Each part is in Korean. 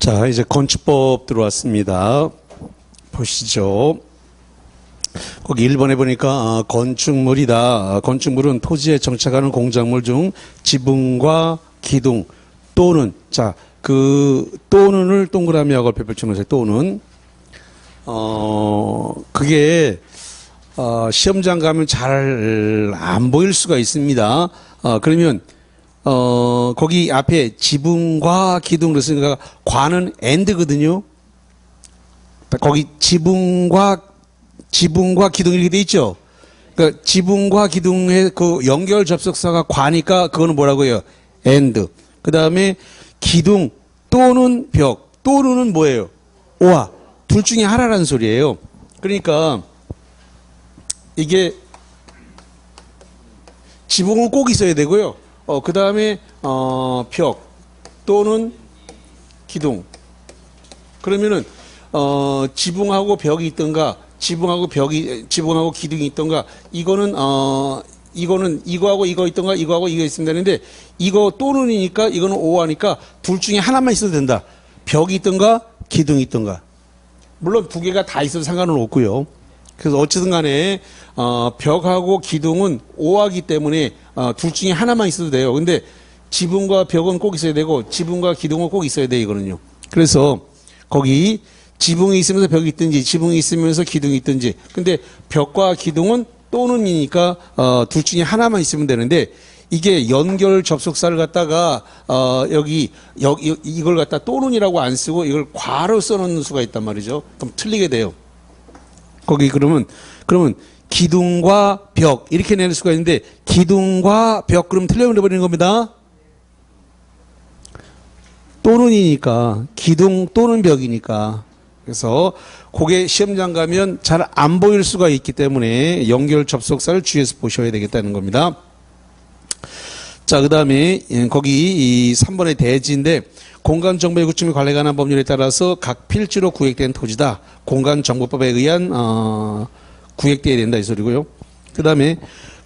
자, 이제 건축법 들어왔습니다. 보시죠. 거기 1번에 보니까 건축물이다. 건축물은 토지에 정착하는 공작물 중 지붕과 기둥 또는, 자, 그 또는을 동그라미하고 별표치는 또는 그게 시험장 가면 잘 안 보일 수가 있습니다. 그러면 거기 앞에 지붕과 기둥 그랬으니까 과는 and거든요. 거기 지붕과 기둥 이렇게 돼 있죠. 그러니까 지붕과 기둥의 그 연결 접속사가 과니까 그거는 뭐라고요? and. 그 다음에 기둥 또는 벽 또는 뭐예요? 오와. 둘 중에 하나라는 소리예요. 그러니까 이게 지붕은 꼭 있어야 되고요. 그 다음에 벽 또는 기둥. 그러면은 지붕하고 벽이 있던가 지붕하고 기둥이 있던가 이거는 이거하고 이거 있던가 이거하고 이거 있으면 되는데 이거 또는이니까 이거는 오하니까 둘 중에 하나만 있어도 된다. 벽이 있던가 기둥이 있던가. 물론 두 개가 다 있어도 상관은 없고요. 그래서 어쨌든 간에 벽하고 기둥은 오하기 때문에 둘 중에 하나만 있어도 돼요. 근데 지붕과 벽은 꼭 있어야 되고 지붕과 기둥은 꼭 있어야 돼 이거는요. 그래서 거기 지붕이 있으면서 벽이 있든지 지붕이 있으면서 기둥이 있든지 근데 벽과 기둥은 또는이니까 둘 중에 하나만 있으면 되는데 이게 연결 접속사를 갖다가 여기 이걸 갖다 또는이라고 안 쓰고 이걸 과로 써놓는 수가 있단 말이죠. 그럼 틀리게 돼요. 거기 그러면 기둥과 벽 이렇게 낼 수가 있는데 기둥과 벽 그러면 틀려버리는 겁니다. 또는이니까 기둥 또는 벽이니까. 그래서 그게 시험장 가면 잘 안 보일 수가 있기 때문에 연결 접속사를 주의해서 보셔야 되겠다는 겁니다. 자, 그 다음에 거기 이 3번의 대지인데 공간정보의 구축 및 관리에 관한 법률에 따라서 각 필지로 구획된 토지다. 공간정보법에 의한 구획되어야 된다 이 소리고요. 그 다음에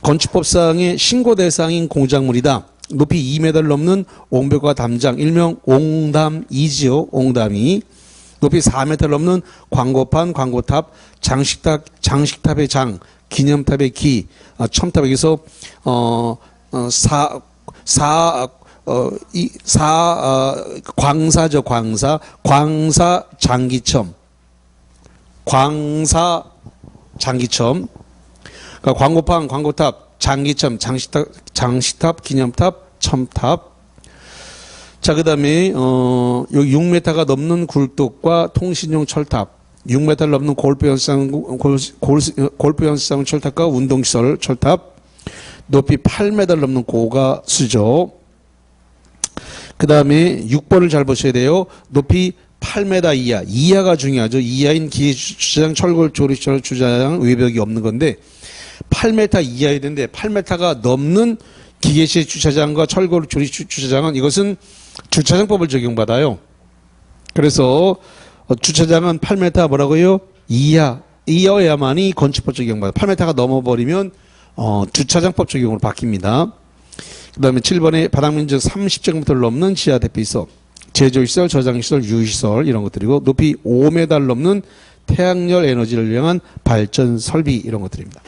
건축법상의 신고 대상인 공작물이다. 높이 2m를 넘는 옹벽과 담장 일명 옹담이지요. 옹담이. 높이 4m를 넘는 광고판, 광고탑, 장식탑의 장, 기념탑의 기, 첨탑에서 광사죠, 광사 장기첨, 광사 장기첨. 그러니까 광고판, 광고탑, 장기첨, 장식탑, 기념탑, 첨탑. 자, 그 다음에, 여기 6m가 넘는 굴뚝과 통신용 철탑, 6m를 넘는 골프 연습장 철탑과 운동시설 철탑, 높이 8m를 넘는 고가 수죠. 그 다음에 6번을 잘 보셔야 돼요. 높이 8m 이하, 이하가 중요하죠. 이하인 기계주차장, 철골 조립시설 주차장, 외벽이 없는 건데 8m 이하야 되는데 8m가 넘는 기계식 주차장과 철골 조립 주차장은 이것은 주차장법을 적용받아요. 그래서 주차장은 8m 뭐라고요? 이하여야만이 건축법 적용받아요. 8m가 넘어버리면 주차장법 적용으로 바뀝니다. 그 다음에 7번에 바닥면적 30제곱미터를 넘는 지하 대피소, 제조시설, 저장시설, 유시설 이런 것들이고 높이 5m를 넘는 태양열 에너지를 이용한 발전 설비 이런 것들입니다.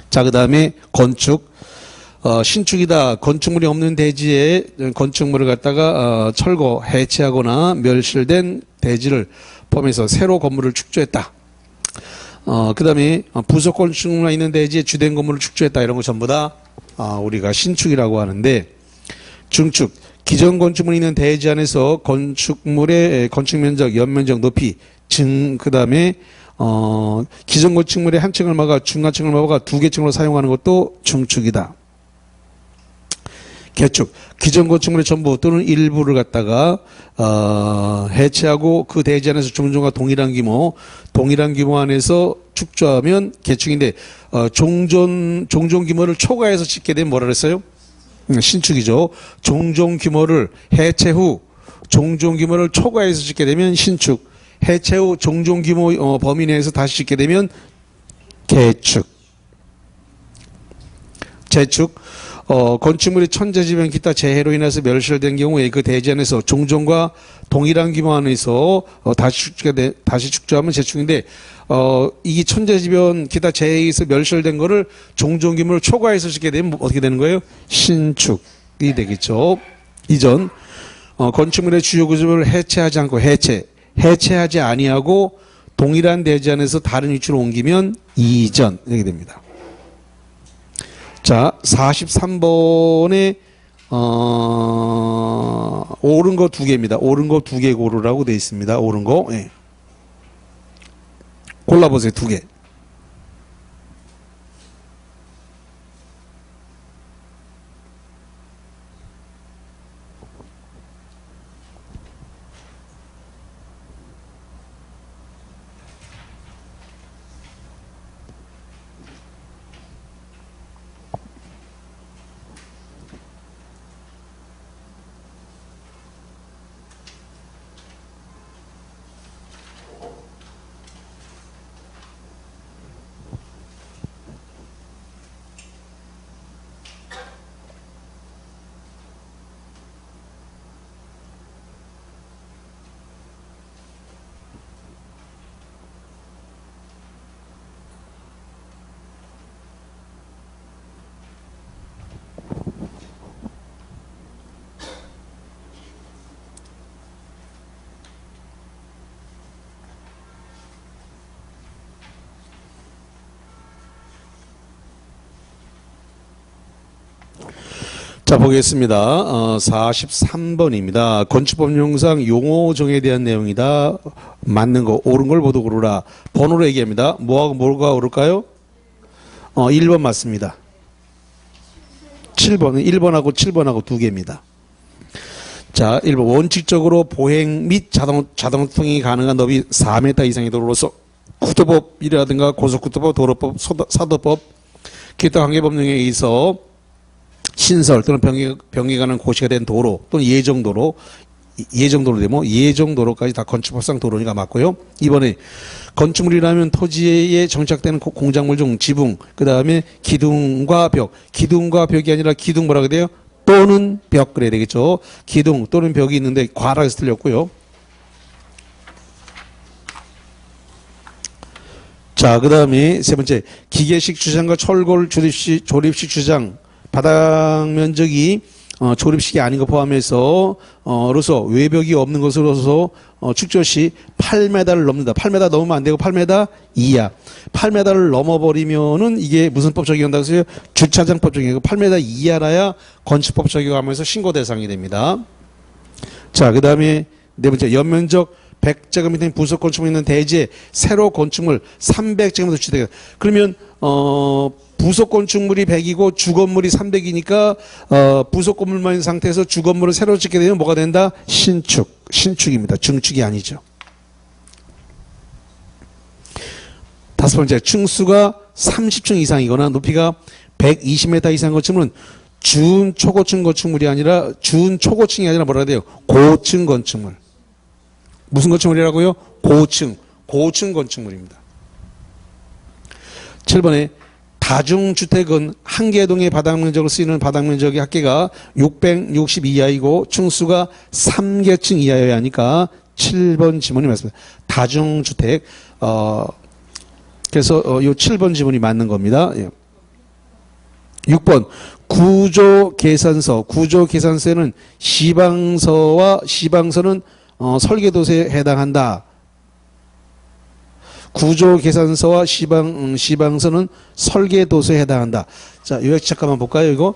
자, 그 다음에 건축. 신축이다. 건축물이 없는 대지에 건축물을 갖다가 철거, 해체하거나 멸실된 대지를 포함해서 새로 건물을 축조했다. 그 다음에 부속 건축물이 있는 대지에 주된 건물을 축조했다. 이런 거 전부 다 우리가 신축이라고 하는데 중축. 기존 건축물이 있는 대지 안에서 건축물의 건축면적, 연면적, 높이, 그 다음에 기존 건축물의 한 층을 막아 중간층을 막아 두 개 층으로 사용하는 것도 중축이다. 개축. 기존 건축물의 전부 또는 일부를 갖다가 해체하고 그 대지 안에서 종전과 동일한 규모 안에서 축조하면 개축인데 종전 규모를 초과해서 짓게 되면 뭐라 그랬어요? 신축이죠. 종전 규모를 해체 후 종전 규모를 초과해서 짓게 되면 신축. 해체 후 종전 규모 범위 내에서 다시 짓게 되면 개축. 재축. 건축물이 천재지변 기타 재해로 인해서 멸실된 경우에 그 대지 안에서 종전과 동일한 규모 안에서 다시 축조하면 재축인데 이게 천재지변 기타 재해에 의해서 멸실된 거를 종전 규모를 초과해서 짓게 되면 어떻게 되는 거예요? 신축이 되겠죠. 이전 건축물의 주요 구조를 해체하지 않고 해체하지 아니하고 동일한 대지 안에서 다른 위치로 옮기면 이전 이렇게 됩니다. 자, 43번에 옳은 거 두 개입니다. 옳은 거 두 개 고르라고 되어 있습니다. 옳은 거. 예. 골라보세요. 두 개. 자, 보겠습니다. 43번입니다. 건축법령상 용어정에 대한 내용이다. 맞는 거, 옳은 걸 모두 고르라. 번호로 얘기합니다. 뭐하고 뭐가 옳을까요? 1번 맞습니다. 7번은 1번하고 7번하고 두 개입니다. 자, 1번. 원칙적으로 보행 및 자동 통행이 가능한 너비 4m 이상의 도로로서 국도법이라든가 고속국도법, 도로법, 사도법, 기타 관계법령에 의해서 신설 또는 병에 관한 고시가 된 도로 또는 예정도로 되면 예정도로까지 다 건축법상 도로니까 맞고요. 이번에 건축물이라면 토지에 정착되는 공작물 중 지붕, 그 다음에 기둥과 벽이 아니라 기둥 뭐라고 돼요? 또는 벽 그래야 되겠죠. 기둥 또는 벽이 있는데 과락에서 틀렸고요. 자, 그 다음에 세 번째 기계식 주장과 철골 조립식 주장 바닥 면적이 조립식이 아닌 거 포함해서 로서 외벽이 없는 것으로서 축조 시 8m를 넘는다. 8m 넘으면 안 되고 8m 이하. 8m를 넘어버리면은 이게 무슨 법 적용한다고 해서요? 주차장법 적용이고 8m 이하라야 건축법 적용하면서 신고 대상이 됩니다. 자, 그 다음에 네 번째 연면적 100제곱미터 부속 건축물 있는 대지에 새로 건축물 300제곱미터 주택. 그러면 부속 건축물이 100이고 주건물이 300이니까 부속 건물만 있는 상태에서 주건물을 새로 짓게 되면 뭐가 된다? 신축입니다. 증축이 아니죠. 다섯 번째, 층수가 30층 이상이거나 높이가 120m 이상 건축물은 준초고층 건축물이 아니라 준초고층이 아니라 뭐라 해야 돼요? 고층 건축물. 무슨 건축물이라고요? 고층 건축물입니다. 7번에 다중주택은 한 개 동의 바닥면적으로 쓰이는 바닥면적의 합계가 660 이하이고 층수가 3개층 이하여야 하니까 7번 지문이 맞습니다. 다중주택 그래서 이 7번 지문이 맞는 겁니다. 예. 6번 구조계산서에는 시방서는 설계도서에 해당한다. 구조계산서와 시방서는 설계도서에 해당한다. 자, 요약 잠깐만 볼까요, 이거?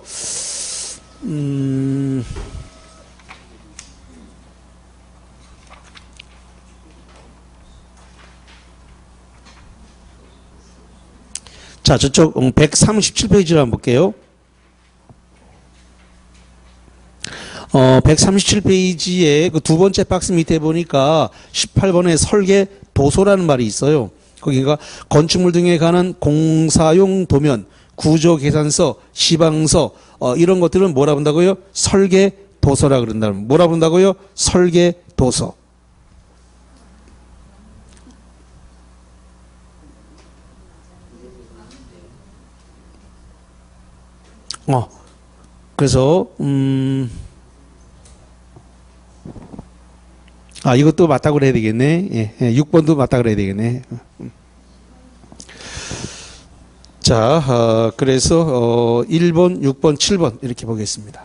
자, 저쪽 137페이지를 한번 볼게요. 137페이지에 그 두 번째 박스 밑에 보니까 18번에 설계 도서라는 말이 있어요. 거기가 건축물 등에 관한 공사용 도면, 구조 계산서, 시방서 이런 것들은 뭐라 본다고요? 설계 도서라 그런다. 뭐라 본다고요? 설계 도서. 그래서 이것도 맞다고 그래야 되겠네. 예, 6번도 맞다고 그래야 되겠네. 자, 그래서 1번, 6번, 7번 이렇게 보겠습니다.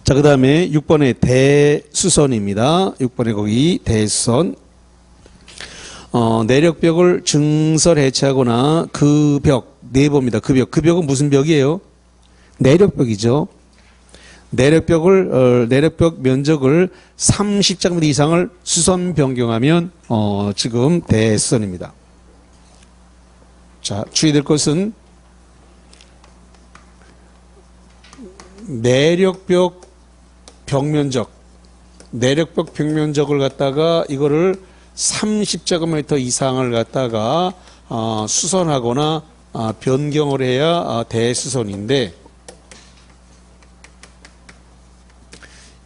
자, 그 다음에 6번의 대수선입니다. 6번에 거기 대수선. 내력벽을 증설 해체하거나 그 벽, 네모입니다. 그 벽. 그 벽은 무슨 벽이에요? 내력벽이죠. 내력벽 면적을 30제곱미터 이상을 수선 변경하면, 지금 대수선입니다. 자, 주의될 것은 내력벽 벽면적을 갖다가 이거를 30제곱미터 이상을 갖다가 수선하거나 변경을 해야 대수선인데,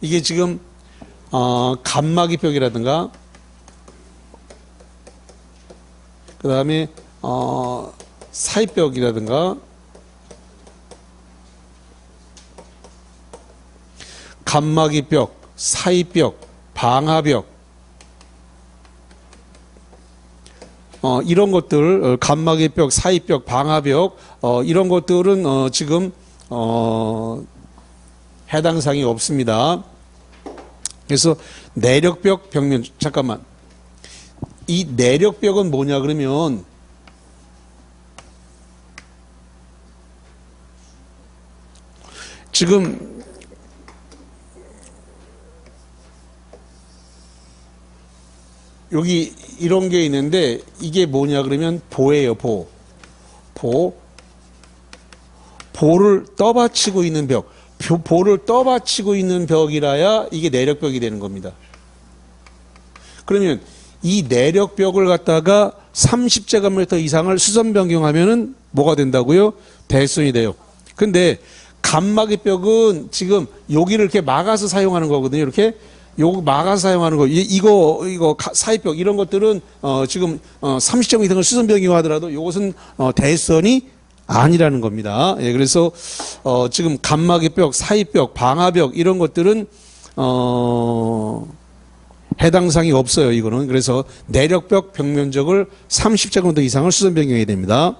이게 지금 칸막이 벽이라든가 그 다음에 사이벽이라든가 칸막이 벽, 사이벽, 방화벽, 이런 것들, 칸막이 벽, 사이벽, 방화벽, 이런 것들은 지금 해당 사항이 없습니다. 그래서 내력벽 벽면, 잠깐만, 이 내력벽은 뭐냐 그러면 지금 여기 이런 게 있는데 이게 뭐냐 그러면 보예요. 보를 떠받치고 있는 벽, 보를 떠받치고 있는 벽이라야 이게 내력벽이 되는 겁니다. 그러면 이 내력벽을 갖다가 30제곱미터 이상을 수선 변경하면은 뭐가 된다고요? 대수선이 돼요. 근데 칸막이 벽은 지금 여기를 이렇게 막아서 사용하는 거거든요. 이렇게 요거 막아서 사용하는 거, 이거 사이벽 이런 것들은 지금 30제곱 이상을 수선 변경하더라도 이것은 대수선이 아니라는 겁니다. 예, 그래서 지금 칸막이 벽, 사이벽, 방화벽 이런 것들은 해당 사항이 없어요. 이거는. 그래서 내력벽 벽면적을 30제곱미터 이상을 수선 변경해야 됩니다.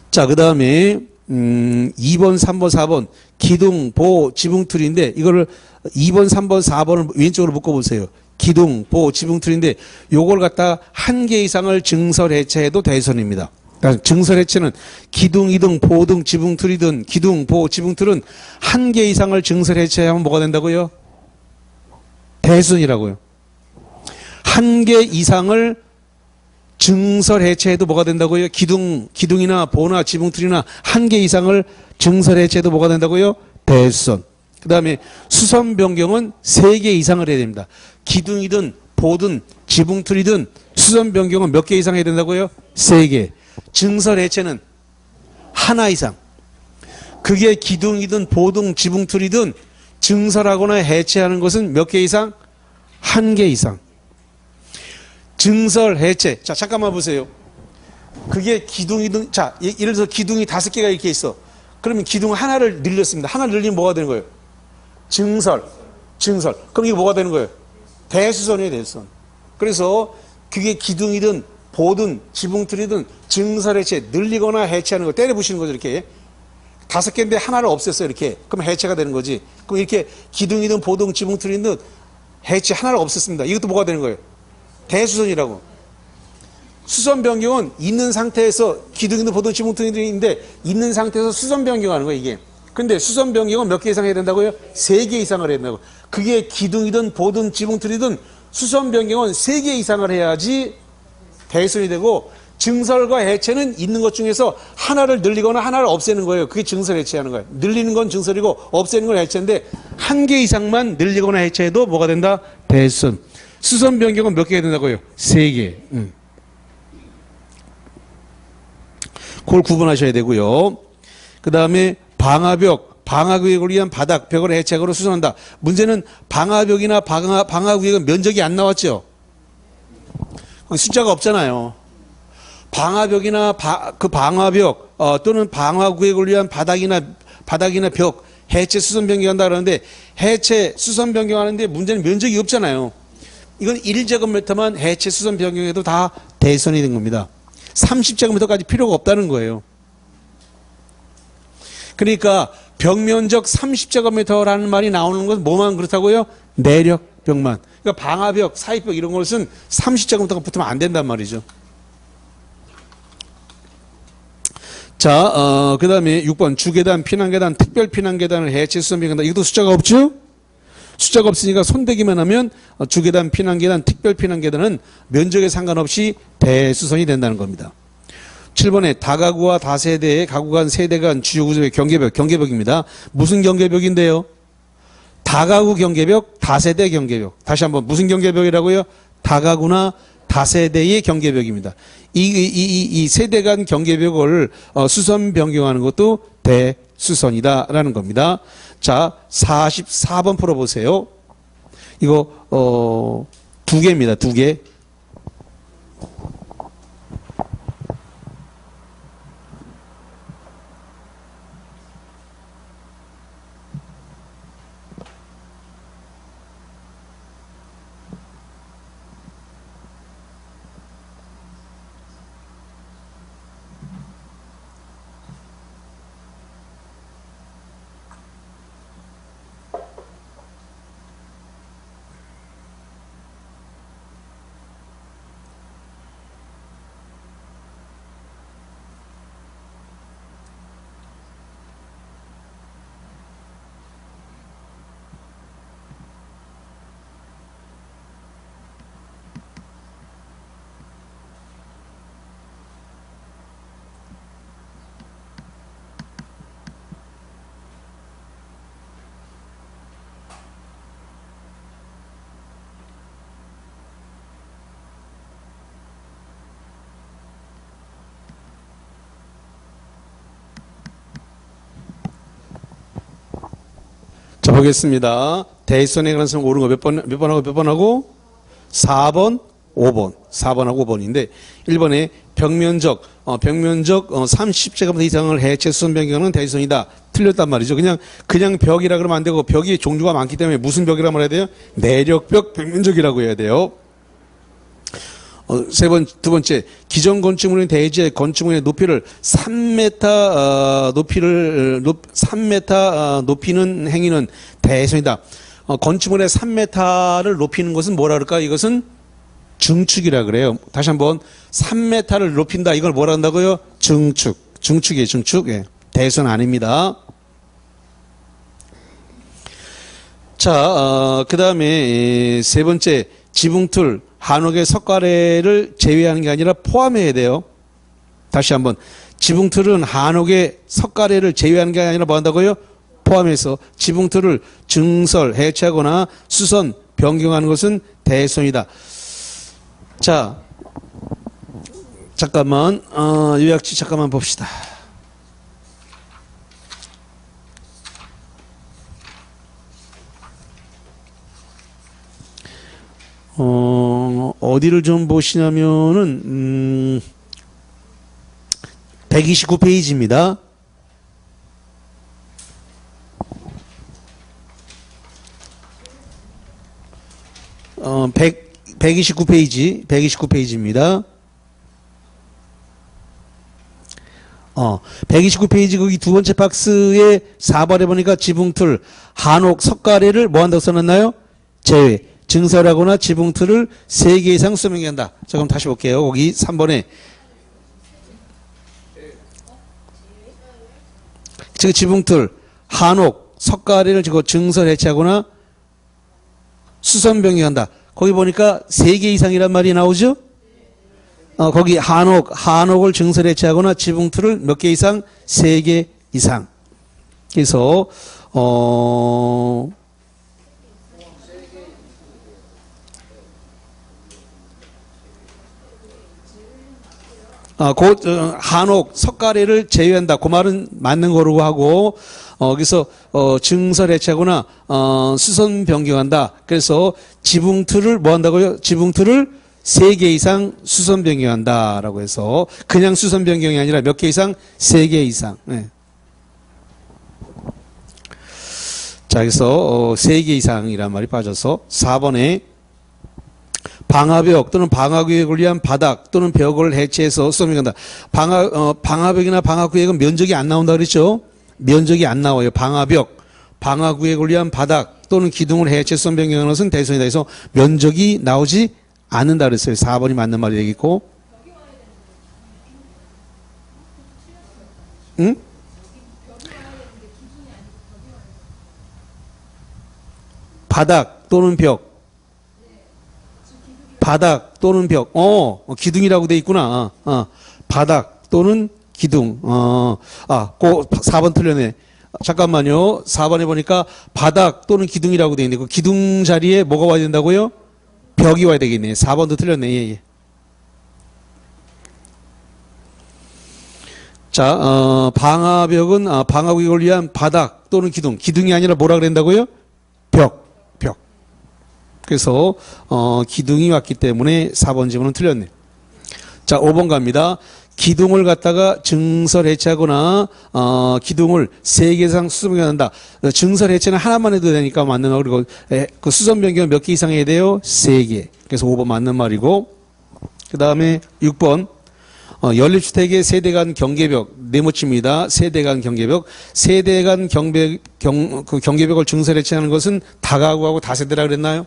자, 그 다음에 2번, 3번, 4번 기둥, 보, 지붕틀인데 이거를 2번, 3번, 4번을 왼쪽으로 묶어보세요. 기둥, 보, 지붕틀인데 요걸 갖다 한 개 이상을 증설 해체해도 대선입니다. 그러니까 증설 해체는 기둥이든 보등, 지붕틀이든 기둥, 보, 지붕틀은 한 개 이상을 증설 해체하면 뭐가 된다고요? 대선이라고요. 한 개 이상을 증설 해체해도 뭐가 된다고요? 기둥이나 보나 지붕틀이나 한 개 이상을 증설 해체해도 뭐가 된다고요? 대수선. 그 다음에 수선 변경은 3개 이상을 해야 됩니다. 기둥이든 보든 지붕틀이든 수선 변경은 몇 개 이상 해야 된다고요? 3개. 증설 해체는 하나 이상. 그게 기둥이든 보든 지붕틀이든 증설하거나 해체하는 것은 몇 개 이상? 1개 이상. 증설 해체. 자, 잠깐만 보세요. 그게 기둥이든, 자, 예를 들어서 기둥이 5개가 이렇게 있어. 그러면 기둥 하나를 늘렸습니다. 하나를 늘리면 뭐가 되는 거예요? 증설. 그럼 이게 뭐가 되는 거예요? 대수선이에요, 대수선. 그래서 그게 기둥이든 보든 지붕틀이든 증설 해체, 늘리거나 해체하는 거 때려 부시는 거죠, 이렇게. 5개인데 하나를 없앴어요, 이렇게. 그럼 해체가 되는 거지. 그럼 이렇게 기둥이든 보든 지붕틀이든 해체 하나를 없앴습니다. 이것도 뭐가 되는 거예요? 대수선이라고. 수선 변경은 있는 상태에서 기둥이든 보든 지붕틀이든 있는데 있는 상태에서 수선 변경하는 거예요, 이게. 근데 수선 변경은 몇 개 이상 해야 된다고요? 3개 이상을 해야 된다고. 그게 기둥이든 보든 지붕틀이든 수선 변경은 3개 이상을 해야지 대수선이 되고, 증설과 해체는 있는 것 중에서 하나를 늘리거나 하나를 없애는 거예요. 그게 증설 해체하는 거예요. 늘리는 건 증설이고 없애는 건 해체인데 1개 이상만 늘리거나 해체해도 뭐가 된다? 대수선. 수선 변경은 몇 개 해야 된다고요? 3개. 그걸 구분하셔야 되고요. 그 다음에 방화구역을 위한 바닥, 벽을 해체하고 수선한다. 문제는 방화벽이나 방화구역은 면적이 안 나왔죠. 숫자가 없잖아요. 방화벽이나 그 방화벽 또는 방화구역을 위한 바닥이나 벽 해체 수선 변경한다 그러는데 해체 수선 변경하는데 문제는 면적이 없잖아요. 이건 1제곱미터만 해체 수선 변경해도 다 대선이 된 겁니다. 30제곱미터까지 필요가 없다는 거예요. 그러니까 벽면적 30제곱미터라는 말이 나오는 건 뭐만 그렇다고요? 내력벽만. 그러니까 방화벽, 사입벽 이런 것은 30제곱미터가 붙으면 안 된단 말이죠. 자, 그 다음에 6번 주계단, 피난계단, 특별 피난계단을 해체 수선 변경한다. 이것도 숫자가 없죠? 숫자가 없으니까 손대기만 하면 주계단, 피난계단, 특별 피난계단은 면적에 상관없이 대수선이 된다는 겁니다. 7번에 다가구와 다세대의 가구 간, 세대 간 주요 구조의 경계벽입니다. 무슨 경계벽인데요? 다가구 경계벽, 다세대 경계벽. 다시 한번 무슨 경계벽이라고요? 다가구나 다세대의 경계벽입니다. 이 세대 간 경계벽을 수선 변경하는 것도 대수선이다라는 겁니다. 자, 44번 풀어보세요. 이거 두 개입니다. 두 개. 자, 보겠습니다. 대수선의 가능성 옳은 거 몇 번 하고? 4번, 5번. 4번하고 5번인데, 1번에 벽면적 30제곱미터 이상을 해체 수선 변경은 대수선이다. 틀렸단 말이죠. 그냥 벽이라 그러면 안 되고, 벽이 종류가 많기 때문에 무슨 벽이라고 말해야 돼요? 내력벽 벽면적이라고 해야 돼요. 두 번째, 기존 건축물인 대지의 건축물의 높이를 3m, 3m 높이는 행위는 대수선이다. 건축물의 3m를 높이는 것은 뭐라 그럴까? 이것은 증축이라 그래요. 다시 한번 3m를 높인다. 이걸 뭐라 한다고요? 증축. 증축이에요, 증축. 예. 대수선 아닙니다. 자, 그 다음에 세 번째, 지붕틀, 한옥의 석가래를 제외하는 게 아니라 포함해야 돼요. 다시 한번. 지붕틀은 한옥의 석가래를 제외하는 게 아니라 뭐 한다고요? 포함해서 지붕틀을 증설, 해체하거나 수선, 변경하는 것은 대수선이다. 자, 잠깐만, 요약지 잠깐만 봅시다. 어디를 좀 보시냐면은 129페이지입니다. 129페이지입니다. 129페이지 거기 두 번째 박스에 4번에 보니까 지붕틀, 한옥, 석가래를 뭐 한다고 써놨나요? 제외. 증설하거나 지붕틀을 3개 이상 수명한다. 자, 그럼 다시 볼게요. 거기 3번에. 즉, 지붕틀, 한옥, 석가래를 증설, 해체하거나 수선 변경한다. 거기 보니까 3개 이상이란 말이 나오죠? 거기 한옥을 증설, 해체하거나 지붕틀을 몇 개 이상? 3개 이상. 그래서, 한옥, 석가래를 제외한다. 그 말은 맞는 거라고 하고, 그래서, 증설 해체하거나, 수선 변경한다. 그래서 지붕틀을 뭐 한다고요? 지붕틀을 3개 이상 수선 변경한다라고 해서 그냥 수선 변경이 아니라 몇 개 이상? 3개 이상. 네. 자, 그래서 3개 이상이란 말이 빠져서 4번에 방화벽 또는 방화구역을 위한 바닥 또는 벽을 해체해서 수선 변경한다. 방화벽이나 방화구역은 면적이 안 나온다 그랬죠? 면적이 안 나와요. 방화벽, 방화구역을 위한 바닥 또는 기둥을 해체 수선 변경하는 것은 대손이다 해서 면적이 나오지 않는다 그랬어요. 4번이 맞는 말이 되겠고. 응? 바닥 또는 벽. 바닥 또는 벽. 기둥이라고 돼 있구나. 바닥 또는 기둥. 그 4번 틀렸네. 잠깐만요. 4번에 보니까 바닥 또는 기둥이라고 돼 있네. 그 기둥 자리에 뭐가 와야 된다고요? 벽이 와야 되겠네. 4번도 틀렸네. 예. 자, 방화벽은 방화구역을 위한 바닥 또는 기둥. 기둥이 아니라 뭐라 그랬다고요? 벽. 그래서 기둥이 왔기 때문에 4번 지문은 틀렸네. 자, 5번 갑니다. 기둥을 갖다가 증설 해체하거나 기둥을 3개 이상 수선 변경한다. 증설 해체는 하나만 해도 되니까 맞는 말. 그리고 그 수선 변경 몇 개 이상 해야 돼요? 3개. 그래서 5번 맞는 말이고. 그 다음에 6번 연립주택의 세대 간 경계벽 네모칩니다. 세대 간 경계벽. 세대 간 그 경계벽을 증설 해체하는 것은 다가구하고 다세대라 그랬나요?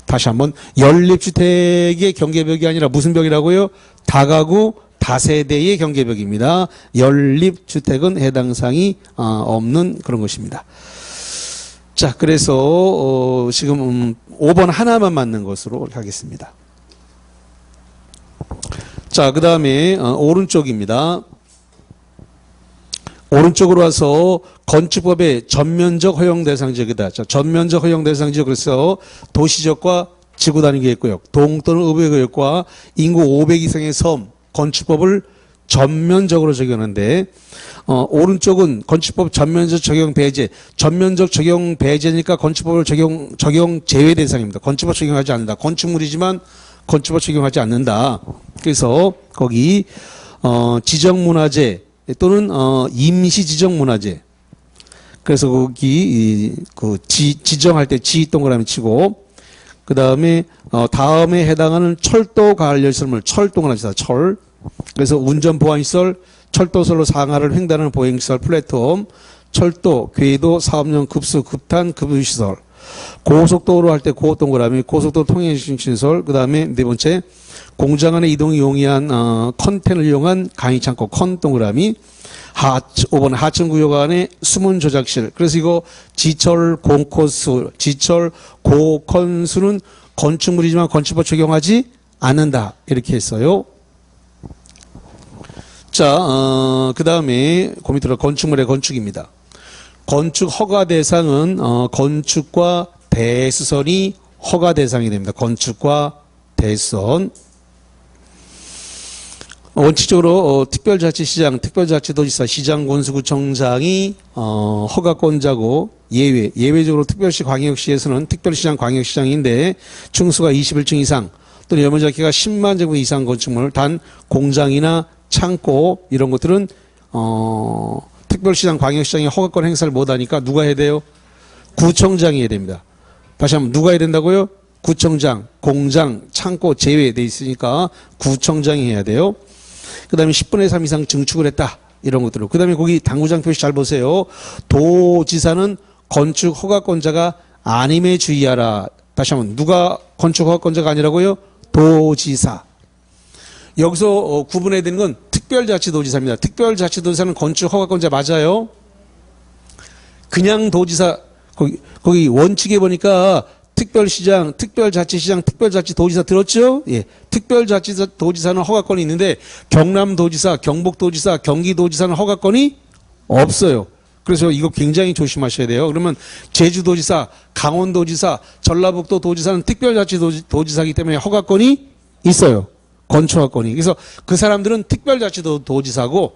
다시 한번 연립주택의 경계벽이 아니라 무슨 벽이라고요? 다가구 다세대의 경계벽입니다. 연립주택은 해당 사항이 없는 그런 것입니다. 자, 그래서 지금 5번 하나만 맞는 것으로 하겠습니다. 자, 그 다음에 오른쪽입니다. 오른쪽으로 와서 건축법의 전면적 허용 대상 지역이다. 자, 전면적 허용 대상 지역 그래서 도시지역과 지구 단위 계획구역, 동 또는 의회 구역과 인구 500 이상의 섬 건축법을 전면적으로 적용하는데 오른쪽은 건축법 전면적 적용 배제, 전면적 적용 배제니까 건축법을 적용 제외 대상입니다. 건축법 적용하지 않는다. 건축물이지만 건축법 적용하지 않는다. 그래서 거기 지정문화재 또는 임시 지정문화재. 그래서 거기 지정할 때 지 동그라미 치고 그 다음에 다음에 해당하는 철도 가열시설물 철동을 합시다. 철. 그래서 운전 보안시설, 철도선로 상하를 횡단하는 보행시설 플랫폼, 철도, 궤도, 사업용 급수, 급탄, 급유시설. 고속도로 할 때 고 동그라미, 고속도로 통행시설. 그 다음에 네 번째 공장 안에 이동이 용이한 컨테이너를 이용한 강의창고 컨 동그라미. 5번 하천구역 안에 수문 조작실. 그래서 이거 지철 공코수, 지철 고컨수는 건축물이지만 건축법 적용하지 않는다. 이렇게 했어요. 자, 그 다음에 그 밑으로 건축물의 건축입니다. 건축 허가 대상은 건축과 대수선이 허가 대상이 됩니다. 건축과 대수선. 원칙적으로 특별자치시장, 특별자치도지사, 시장, 군수구청장이 허가권자고 예외적으로 특별시, 광역시에서는 특별시장, 광역시장인데 층수가 21층 이상 또는 연면적 키가 10만 제곱 이상 건축물, 단 공장이나 창고 이런 것들은 특별시장, 광역시장이 허가권 행사를 못하니까 누가 해야 돼요? 구청장이 해야 됩니다. 다시 한번 누가 해야 된다고요? 구청장, 공장, 창고 제외돼 있으니까 구청장이 해야 돼요. 그 다음에 10분의 3 이상 증축을 했다. 이런 것들을. 그 다음에 거기 당구장 표시 잘 보세요. 도지사는 건축 허가권자가 아님에 주의하라. 다시 한번 누가 건축 허가권자가 아니라고요? 도지사. 여기서 구분해야 되는 건 특별자치도지사입니다. 특별자치도지사는 건축 허가권자 맞아요? 그냥 도지사 거기 원칙에 보니까 특별시장, 특별자치시장, 특별자치도지사 들었죠? 예. 특별자치도지사는 허가권이 있는데 경남도지사, 경북도지사, 경기도지사는 허가권이 없어요. 그래서 이거 굉장히 조심하셔야 돼요. 그러면 제주도지사, 강원도지사, 전라북도 도지사는 특별자치도지사이기 때문에 허가권이 있어요. 건축허가권이. 그래서 그 사람들은 특별자치도지사고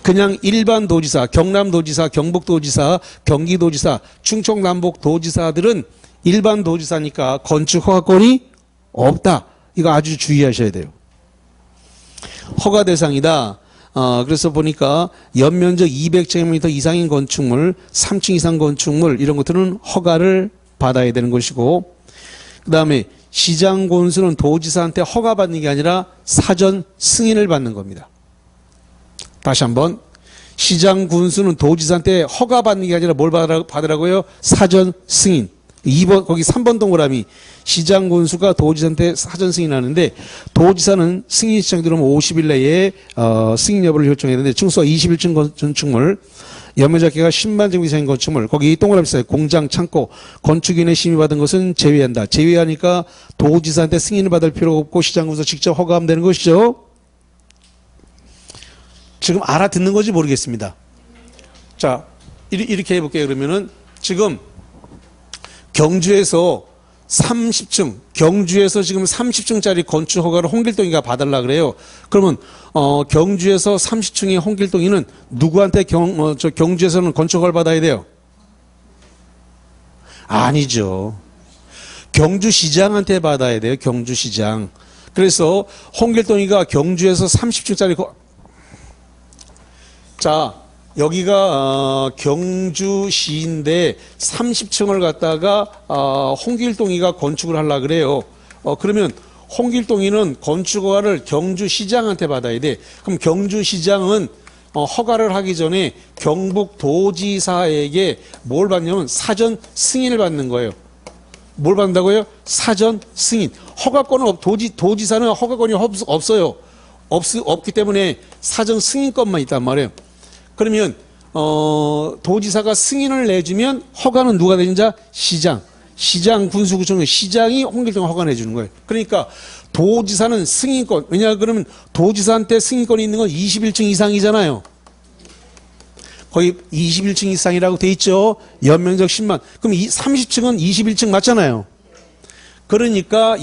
그냥 일반 도지사, 경남도지사, 경북도지사, 경기도지사, 충청남북도지사들은 일반 도지사니까 건축 허가권이 없다. 이거 아주 주의하셔야 돼요. 허가 대상이다. 그래서 보니까 연면적 200제곱미터 이상인 건축물, 3층 이상 건축물 이런 것들은 허가를 받아야 되는 것이고, 그 다음에 시장 군수는 도지사한테 허가받는 게 아니라 사전 승인을 받는 겁니다. 다시 한번, 시장 군수는 도지사한테 허가받는 게 아니라 뭘 받으라고요? 사전 승인. 2번 거기 3번 동그라미, 시장 군수가 도지사한테 사전 승인하는데, 도지사는 승인 신청 들어오면 50일 내에 승인 여부를 요청해야 되는데, 층수가 21층 건축물, 연면적계가 10만 제곱 이상인 건축물, 거기 동그라미 써요. 공장, 창고, 건축인의 심의받은 것은 제외한다. 제외하니까 도지사한테 승인을 받을 필요가 없고 시장 군수가 직접 허가하면 되는 것이죠. 지금 알아듣는 건지 모르겠습니다. 자, 이렇게 해볼게요. 그러면은 지금 경주에서 30층, 경주에서 지금 30층짜리 건축 허가를 홍길동이가 받으려고 그래요. 그러면 경주에서 30층의 홍길동이는 누구한테 경주에서는 건축 허가를 받아야 돼요? 아니죠. 경주시장한테 받아야 돼요. 경주시장. 그래서 홍길동이가 경주에서 30층짜리 자, 여기가 경주시인데 30층을 갖다가 홍길동이가 건축을 하려고 그래요. 그러면 홍길동이는 건축허가를 경주시장한테 받아야 돼. 그럼 경주시장은 허가를 하기 전에 경북도지사에게 뭘 받냐면 사전 승인을 받는 거예요. 뭘 받는다고요? 사전 승인. 허가권은 도지사는 허가권이 없어요. 없기 때문에 사전 승인권만 있단 말이에요. 그러면 도지사가 승인을 내주면 허가는 누가 내는 자? 시장. 시장 군수구청은 시장이 홍길동을 허가 내주는 거예요. 그러니까 도지사는 승인권. 왜냐 그러면 도지사한테 승인권이 있는 건 21층 이상이잖아요. 거의 21층 이상이라고 돼 있죠. 연면적 10만. 그럼 30층은 21층 맞잖아요. 그러니까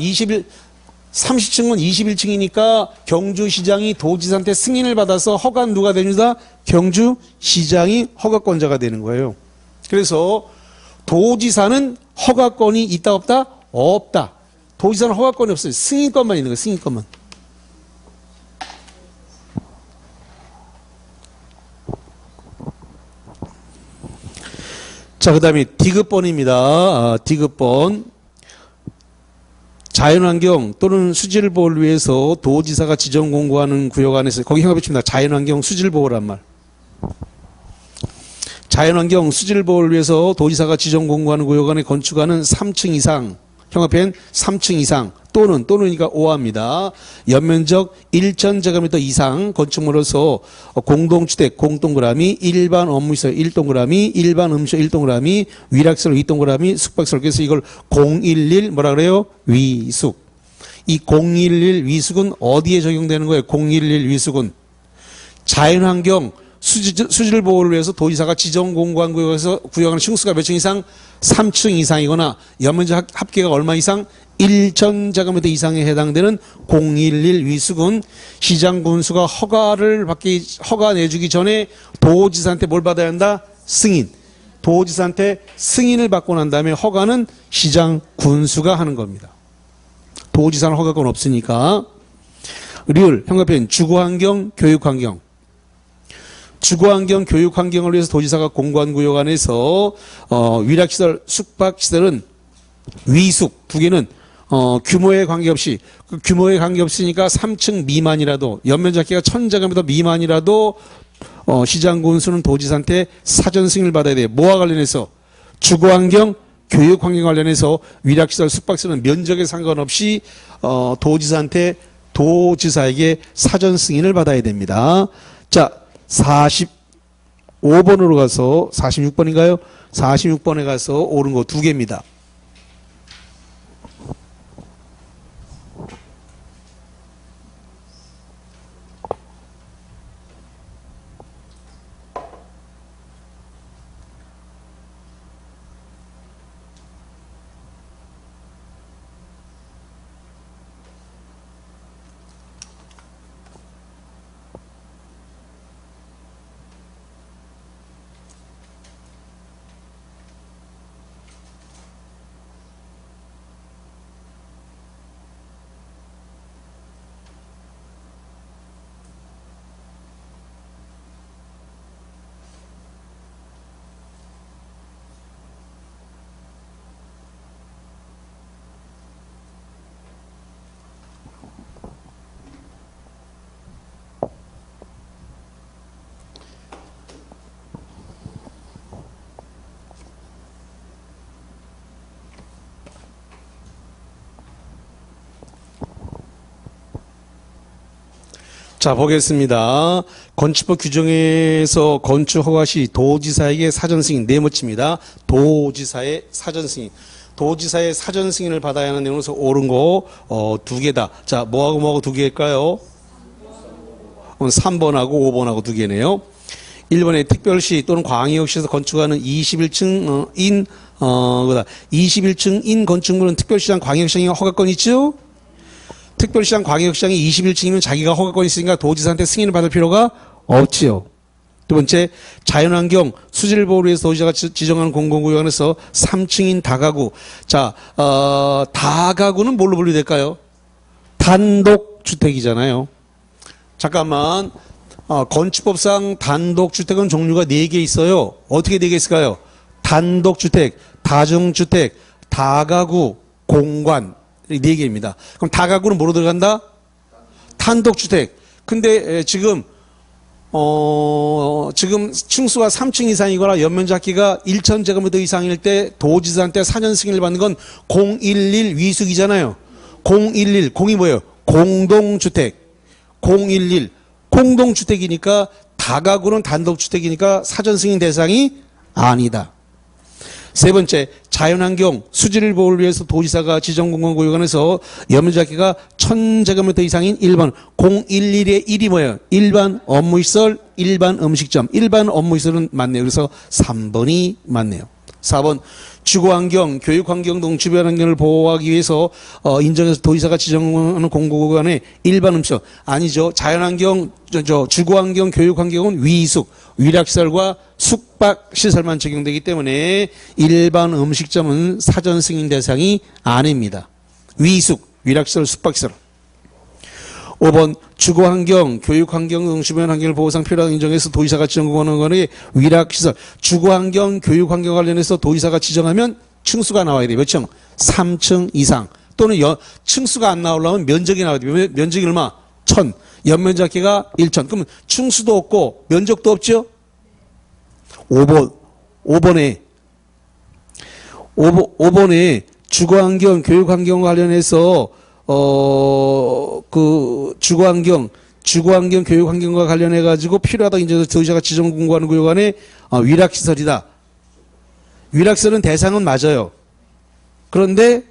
30층은 21층이니까 경주시장이 도지사한테 승인을 받아서 허가는 누가 됩니다? 경주시장이 허가권자가 되는 거예요. 그래서 도지사는 허가권이 있다 없다? 없다. 도지사는 허가권이 없어요. 승인권만 있는 거예요. 승인권만. 자, 그 다음에 디귿번입니다. 디귿번. 자연환경 또는 수질 보호를 위해서 도지사가 지정 공고하는 구역 안에서, 거기 형합 붙입니다. 자연환경 수질 보호란 말. 자연환경 수질 보호를 위해서 도지사가 지정 공고하는 구역 안에 건축하는 3층 이상, 형합엔 3층 이상 또는이니까 5합니다. 연면적 1,000제곱미터 이상 건축물로서 공동주택 공동그라미, 일반 업무시설 1동그라미, 일반 음식 1동그라미, 위락시설 2동그라미, 숙박시설. 그래서 이걸 011 뭐라 그래요? 위숙. 이 011 위숙은 어디에 적용되는 거예요? 011 위숙은 자연환경 수질 보호를 위해서 도지사가 지정 공고한 구역에서 구역하는 층수가 몇 층 이상? 3층 이상이거나 연면적 합계가 얼마 이상? 1,000제곱미터 이상에 해당되는 011 위숙은 시장 군수가 허가 내주기 전에 도지사한테 뭘 받아야 한다? 승인. 도지사한테 승인을 받고 난 다음에 허가는 시장 군수가 하는 겁니다. 도지사는 허가권 없으니까. 리을, 형광펜, 주거환경, 교육환경. 주거환경, 교육환경을 위해서 도지사가 공고한 구역 안에서 위락시설, 숙박시설은 위숙 두 개는 규모에 관계없이, 그 규모에 관계없으니까 3층 미만이라도, 연면적계가 1,000제곱미터 미만이라도 시장 군수는 도지사한테 사전 승인을 받아야 돼요. 뭐와 관련해서? 주거환경, 교육환경 관련해서 위락시설, 숙박시설은 면적에 상관없이 도지사에게 사전 승인을 받아야 됩니다. 자, 45번으로 가서 46번인가요? 46번에 가서 옳은 거 두 개입니다. 자, 보겠습니다. 건축법 규정에서 건축 허가 시 도지사에게 사전 승인 네모칩니다. 도지사의 사전 승인. 도지사의 사전 승인을 받아야 하는 내용에서 옳은 거 두 개다. 자, 뭐하고 두 개일까요? 3번하고 5번하고 두 개네요. 1번에 특별시 또는 광역시에서 건축하는 21층 인 21층 인 건축물은 특별시장 광역시장이 허가권 있죠? 특별시장 광역시장이 21층이면 자기가 허가권이 있으니까 도지사한테 승인을 받을 필요가 없지요. 두 번째, 자연환경 수질을 보호를 위해서 도지사가 지정하는 공공구역에서 3층인 다가구. 자, 다가구는 뭘로 분류될까요? 단독주택이잖아요. 잠깐만. 건축법상 단독주택은 종류가 4개 있어요. 어떻게 4개 있을까요? 단독주택, 다중주택, 다가구, 공관. 4개입니다. 그럼 다가구는 뭐로 들어간다? 단독주택. 근데 지금 층수가 3층 이상이거나 연면적기가 1,000제곱미터 이상일 때 도지사한테 사전 승인을 받는 건 011 위숙이잖아요. 011, 공이 뭐예요? 공동주택. 011, 공동주택이니까 다가구는 단독주택이니까 사전 승인 대상이 아니다. 세 번째, 자연환경 수질을 보호를 위해서 도지사가 지정공간구역 안에서 연면적기가 1,000제곱미터 이상인 1번 011의 1이 뭐예요? 일반 업무시설, 일반 음식점. 일반 업무시설은 맞네요. 그래서 3번이 맞네요. 4번, 주거환경, 교육환경 등 주변 환경을 보호하기 위해서 인정해서 도지사가 지정하는 공공구간에 일반 음식 아니죠. 자연환경, 주거환경, 교육환경은 위숙, 위락시설과 숙박시설만 적용되기 때문에 일반 음식점은 사전 승인 대상이 아닙니다. 위숙, 위락시설, 숙박시설. 5번, 주거환경, 교육환경 등 주변 환경을 보호상 필요하다고 인정해서 도지사가 지정하는 거는 위락시설, 주거환경, 교육환경 관련해서 도지사가 지정하면 층수가 나와야 돼요. 몇 층? 3층 이상. 또는 층수가 안 나오려면 면적이 나와야 돼요. 면적이 얼마? 1,000. 연면적기가 1,000. 그러면 층수도 없고 면적도 없죠? 5번에 주거환경, 교육환경 관련해서 주거환경, 교육환경과 관련해가지고 필요하다 인정해서 도지사가 지정 공고하는 구역 안에 위락시설이다. 위락시설은 대상은 맞아요. 그런데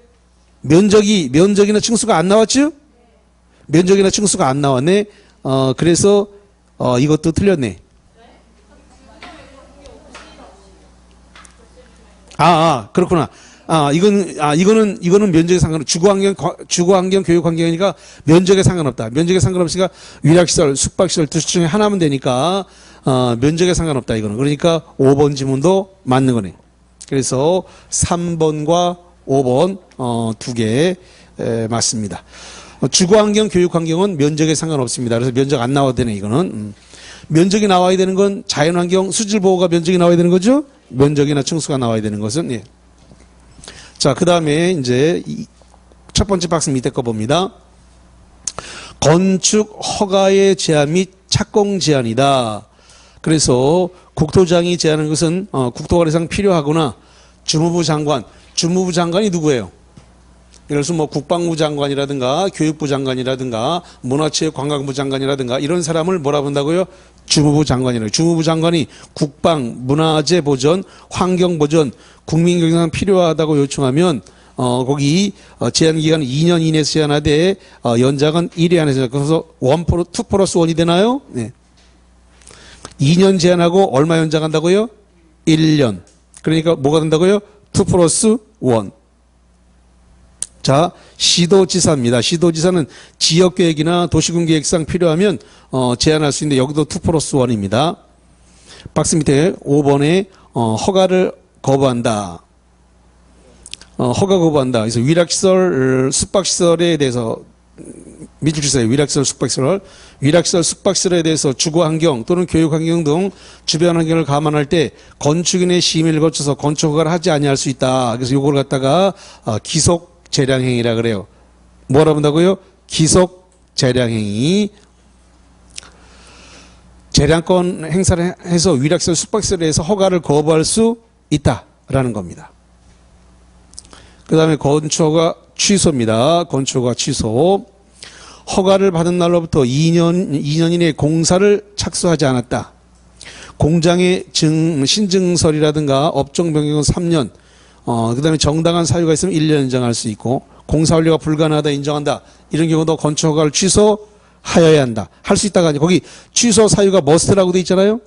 면적이나 층수가 안 나왔죠? 면적이나 층수가 안 나왔네. 그래서 이것도 틀렸네. 그렇구나. 이거는 면적에 상관없. 주거환경, 교육환경이니까 면적에 상관없다. 면적에 상관없으니까 위락시설, 숙박시설 둘 중에 하나면 되니까 면적에 상관없다. 이거는. 그러니까 5번 지문도 맞는 거네. 그래서 3번과 5번 두 개 맞습니다. 주거환경, 교육환경은 면적에 상관없습니다. 그래서 면적 안 나와도 되네. 이거는. 면적이 나와야 되는 건 자연환경, 수질보호가 면적이 나와야 되는 거죠. 면적이나 층수가 나와야 되는 것은. 예. 자, 그 다음에 이제 첫 번째 박스 밑에 거 봅니다. 건축 허가의 제한 및 착공 제한이다. 그래서 국토장이 제한하는 것은 국토관리상 필요하거나 주무부 장관이 누구예요? 예를 들어서 뭐 국방부 장관이라든가 교육부 장관이라든가 문화체육관광부 장관이라든가 이런 사람을 뭐라 본다고요? 주무부 장관이라고. 주무부 장관이 국방, 문화재 보전, 환경 보전, 국민 경영 필요하다고 요청하면 거기 제한 기간은 2년 이내에서 제한하되 연장은 1회 안에서. 그래서 2 플러스 1이 되나요? 네. 2년 제한하고 얼마 연장한다고요? 1년. 그러니까 뭐가 된다고요? 2 플러스 1. 자, 시도지사입니다. 시도지사는 지역계획이나 도시군계획상 필요하면 제한할 수 있는데 여기도 2 플러스 1입니다. 박스 밑에 5번에 허가를 거부한다. 허가 거부한다. 그래서 위락시설, 숙박시설에 대해서 밑줄 주세요. 위락시설, 숙박시설. 위락시설, 숙박시설에 대해서 주거환경 또는 교육환경 등 주변 환경을 감안할 때 건축인의 심의를 거쳐서 건축 허가를 하지 아니할 수 있다. 그래서 요걸 갖다가 기속 재량행위라 그래요. 뭐라 본다고요? 기속 재량행위. 재량권 행사를 해서 위락시설, 숙박시설에 대해서 허가를 거부할 수 있다라는 겁니다. 그 다음에 건축허가 취소입니다. 건축허가 취소. 허가를 받은 날로부터 2년 이내에 공사를 착수하지 않았다. 공장의 신증설이라든가 업종 변경은 3년, 그 다음에 정당한 사유가 있으면 1년 연장할 수 있고, 공사 완료가 불가능하다 인정한다. 이런 경우도 건축 허가를 취소하여야 한다. 할 수 있다가 아니 거기 취소 사유가 머스트라고 돼 있잖아요.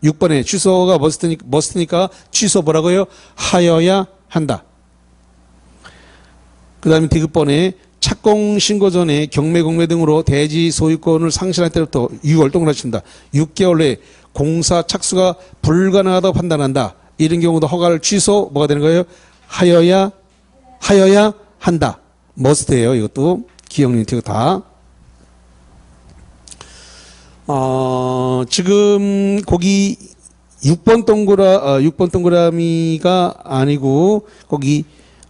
6번에 취소가 머스트니까 취소 뭐라고요? 하여야 한다. 그 다음에 디귿번에 착공 신고 전에 경매 공매 등으로 대지 소유권을 상실할 때부터 6월 동그라미 친다. 6개월 내에 공사 착수가 불가능하다고 판단한다. 이런 경우도 허가를 취소 뭐가 되는 거예요? 하여야 한다. 머스트예요. 이것도 기억님 티고 다. 지금 거기 6번 동그라미가 아니고 거기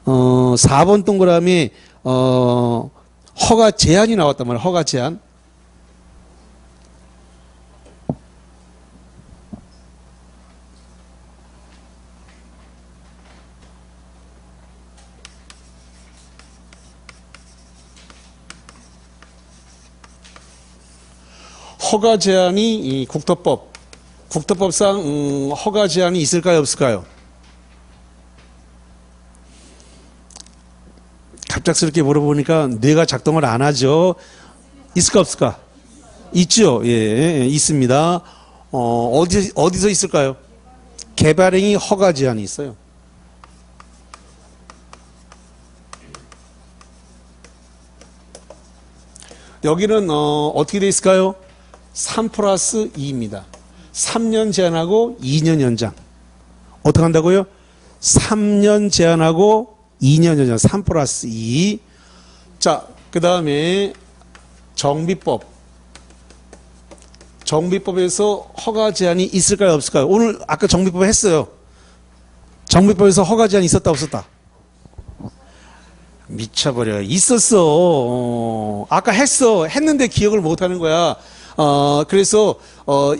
4번 동그라미에 허가 제한이 나왔단 말이에요. 허가 제한. 허가 제한이 이 국토법상 허가 제한이 있을까요, 없을까요? 갑작스럽게 물어보니까 뇌가 작동을 안 하죠. 있을까 없을까? 있죠. 예, 있습니다. 어디서 있을까요? 개발행위 허가 제한이 있어요. 여기는 어떻게 돼 있을까요? 3+2입니다. 3년 제한하고 2년 연장. 어떻게 한다고요? 3년 제한하고 2년 연장. 3+2. 자, 그 다음에 정비법. 정비법에서 허가 제한이 있을까요, 없을까요? 오늘 아까 정비법 했어요. 정비법에서 허가 제한이 있었다, 없었다? 미쳐버려. 있었어. 아까 했는데 기억을 못 하는 거야. 그래서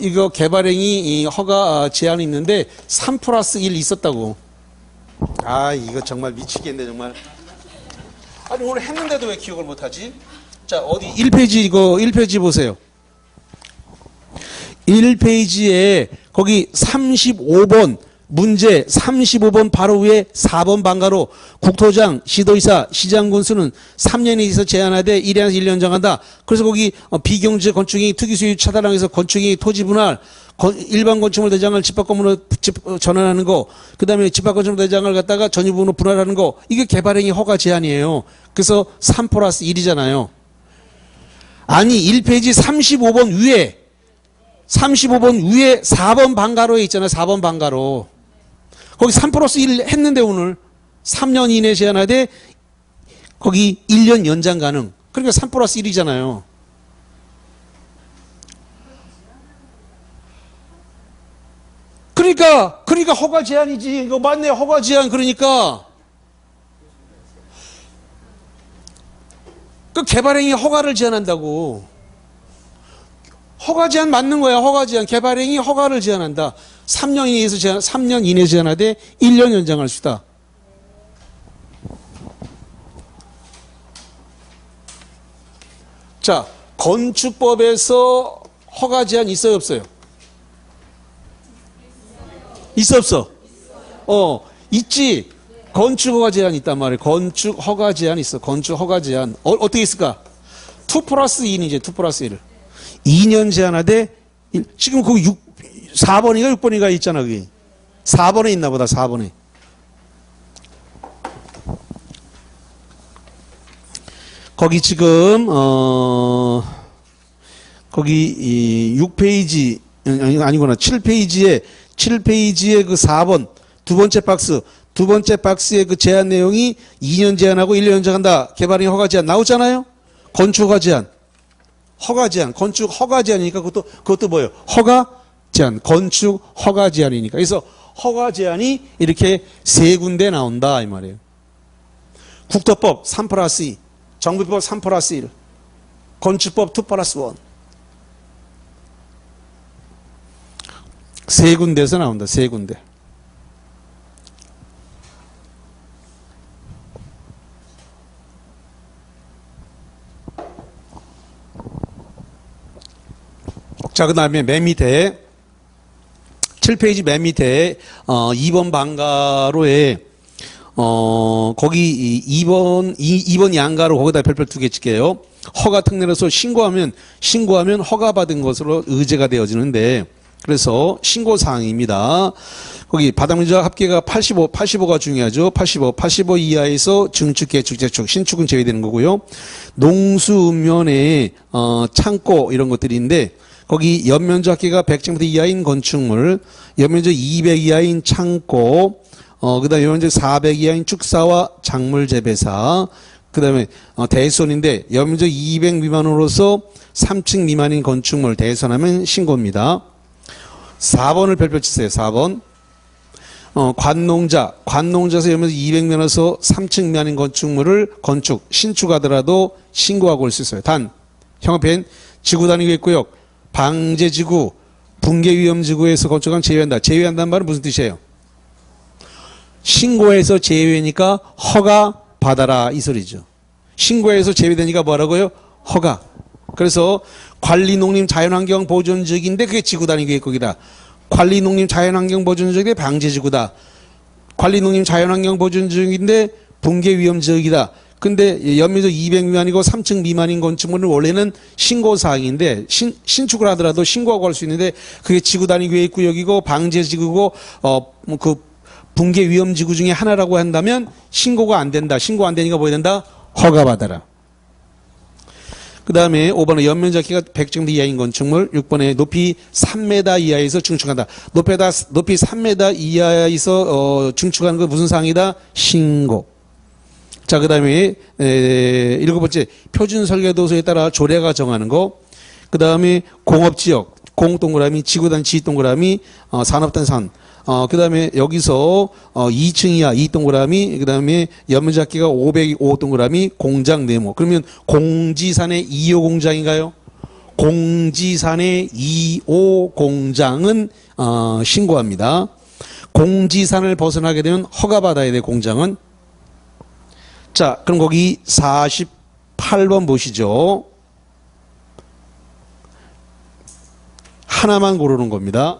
이거 개발행위 허가 제한이 있는데 3+1 있었다고. 이거 정말 미치겠네 정말. 아니 오늘 했는데도 왜 기억을 못 하지? 자, 어디 1페이지 이거 1페이지 보세요. 1페이지에 거기 35번 문제 35번 바로 위에 4번 방가로 국토장, 시도의사, 시장군수는 3년에 있어 제한하되 1년에서 1년 정한다. 그래서 거기 비경제 건축이 특이수요 차단하기 위해서 건축이 토지분할, 일반 건축물 대장을 집합건물로 전환하는 거, 그 다음에 집합건축물 대장을 갖다가 전유분으로 분할하는 거, 이게 개발행위 허가 제한이에요. 그래서 3+1이잖아요. 아니 1페이지 35번 위에 4번 방가로에 있잖아요. 4번 방가로. 거기 3+1 했는데 오늘 3년 이내 제한하되 거기 1년 연장 가능. 그러니까 3+1이잖아요. 그러니까 허가 제한이지. 이거 맞네. 허가 제한. 그러니까 그 개발행위 허가를 제한한다고. 허가 제한 맞는 거야. 허가 제한. 개발행위 허가를 제한한다. 3년 이내에서 제한하되 1년 연장할 수 있다. 자, 건축법에서 허가 제한 있어요, 없어요? 있어, 없어? 있지. 건축 허가 제한 있단 말이에요. 건축 허가 제한 있어. 건축 허가 제한. 어떻게 있을까? 2+2는 이제 2+1을. 2년 제한하되 지금 거기 4번인가 6번인가 있잖아. 거기 4번에 있나 보다. 4번에 거기 지금 거기 6페이지 아니구나. 7페이지에 그 4번 두 번째 박스의 그 제한 내용이 2년 제한하고 1년 연장한다. 개발행위 허가 제한 나오잖아요. 건축 허가 제한. 건축 허가 제한이니까 그것도 뭐예요? 허가 제한, 건축 허가 제한이니까. 그래서 허가 제한이 이렇게 세 군데 나온다 이 말이에요. 국토법 3+2, 정비법 3+1, 건축법 2+1. 세 군데에서 나온다. 세 군데. 자, 그 다음에 맨 밑에 7페이지 맨 밑에 2번 방가로에 거기 2번 양가로 거기다 별표 2개 칠게요. 허가 특례로서 신고하면 허가받은 것으로 의제가 되어지는데, 그래서 신고사항입니다. 거기 바닥면적 합계가 85가 중요하죠. 85 이하에서 증축, 개축, 재축, 신축은 제외되는 거고요. 농수, 음면에 창고 이런 것들인데, 거기 연면적 합계가 100제곱미터 이하인 건축물, 연면적 200 이하인 창고, 그 다음에 연면적 400 이하인 축사와 작물 재배사, 그 다음에 대손인데 연면적 200 미만으로서 3층 미만인 건축물 대손하면 신고입니다. 4번을 별표 치세요. 4번. 관농자에서 연면적 200 미만에서 3층 미만인 건축물을 신축하더라도 신고하고 올 수 있어요. 단, 형업편 지구단위계획구역 방제지구, 붕괴위험지구에서 건축한 제외한다. 제외한다는 말은 무슨 뜻이에요? 신고해서 제외니까 허가 받아라 이 소리죠. 신고해서 제외되니까 뭐라고요? 허가. 그래서 관리농림 자연환경 보존지역인데 그게 지구단위계획구역이다. 관리농림 자연환경 보존지역인데 방제지구다. 관리농림 자연환경 보존지역인데 붕괴위험지역이다. 근데 연면적 200 미만이고 3층 미만인 건축물은 원래는 신고사항인데 신축을 하더라도 신고하고 할 수 있는데 그게 지구단위계획구역이고 방제지구고 그 붕괴위험지구 중에 하나라고 한다면 신고가 안 된다. 신고 안 되니까 뭐 해야 된다? 허가받아라. 그 다음에 5번은 연면적 합계가 100제곱미터 이하인 건축물, 6번에 높이 3m 이하에서 증축한다. 높이 3m 이하에서 증축하는 건 무슨 사항이다? 신고. 자, 그 다음에 7번째 표준설계도서에 따라 조례가 정하는 거. 그 다음에 공업지역, 공동그라미, 지구단 지동그라미, 산업단 산. 그 다음에 여기서 2층 이하 2동그라미, 그 다음에 연면적 합계가 505동그라미, 공장 네모. 그러면 공지산의 2호 공장인가요? 공지산의 2호 공장은 신고합니다. 공지산을 벗어나게 되면 허가받아야 돼, 공장은. 자, 그럼 거기 48번 보시죠. 하나만 고르는 겁니다.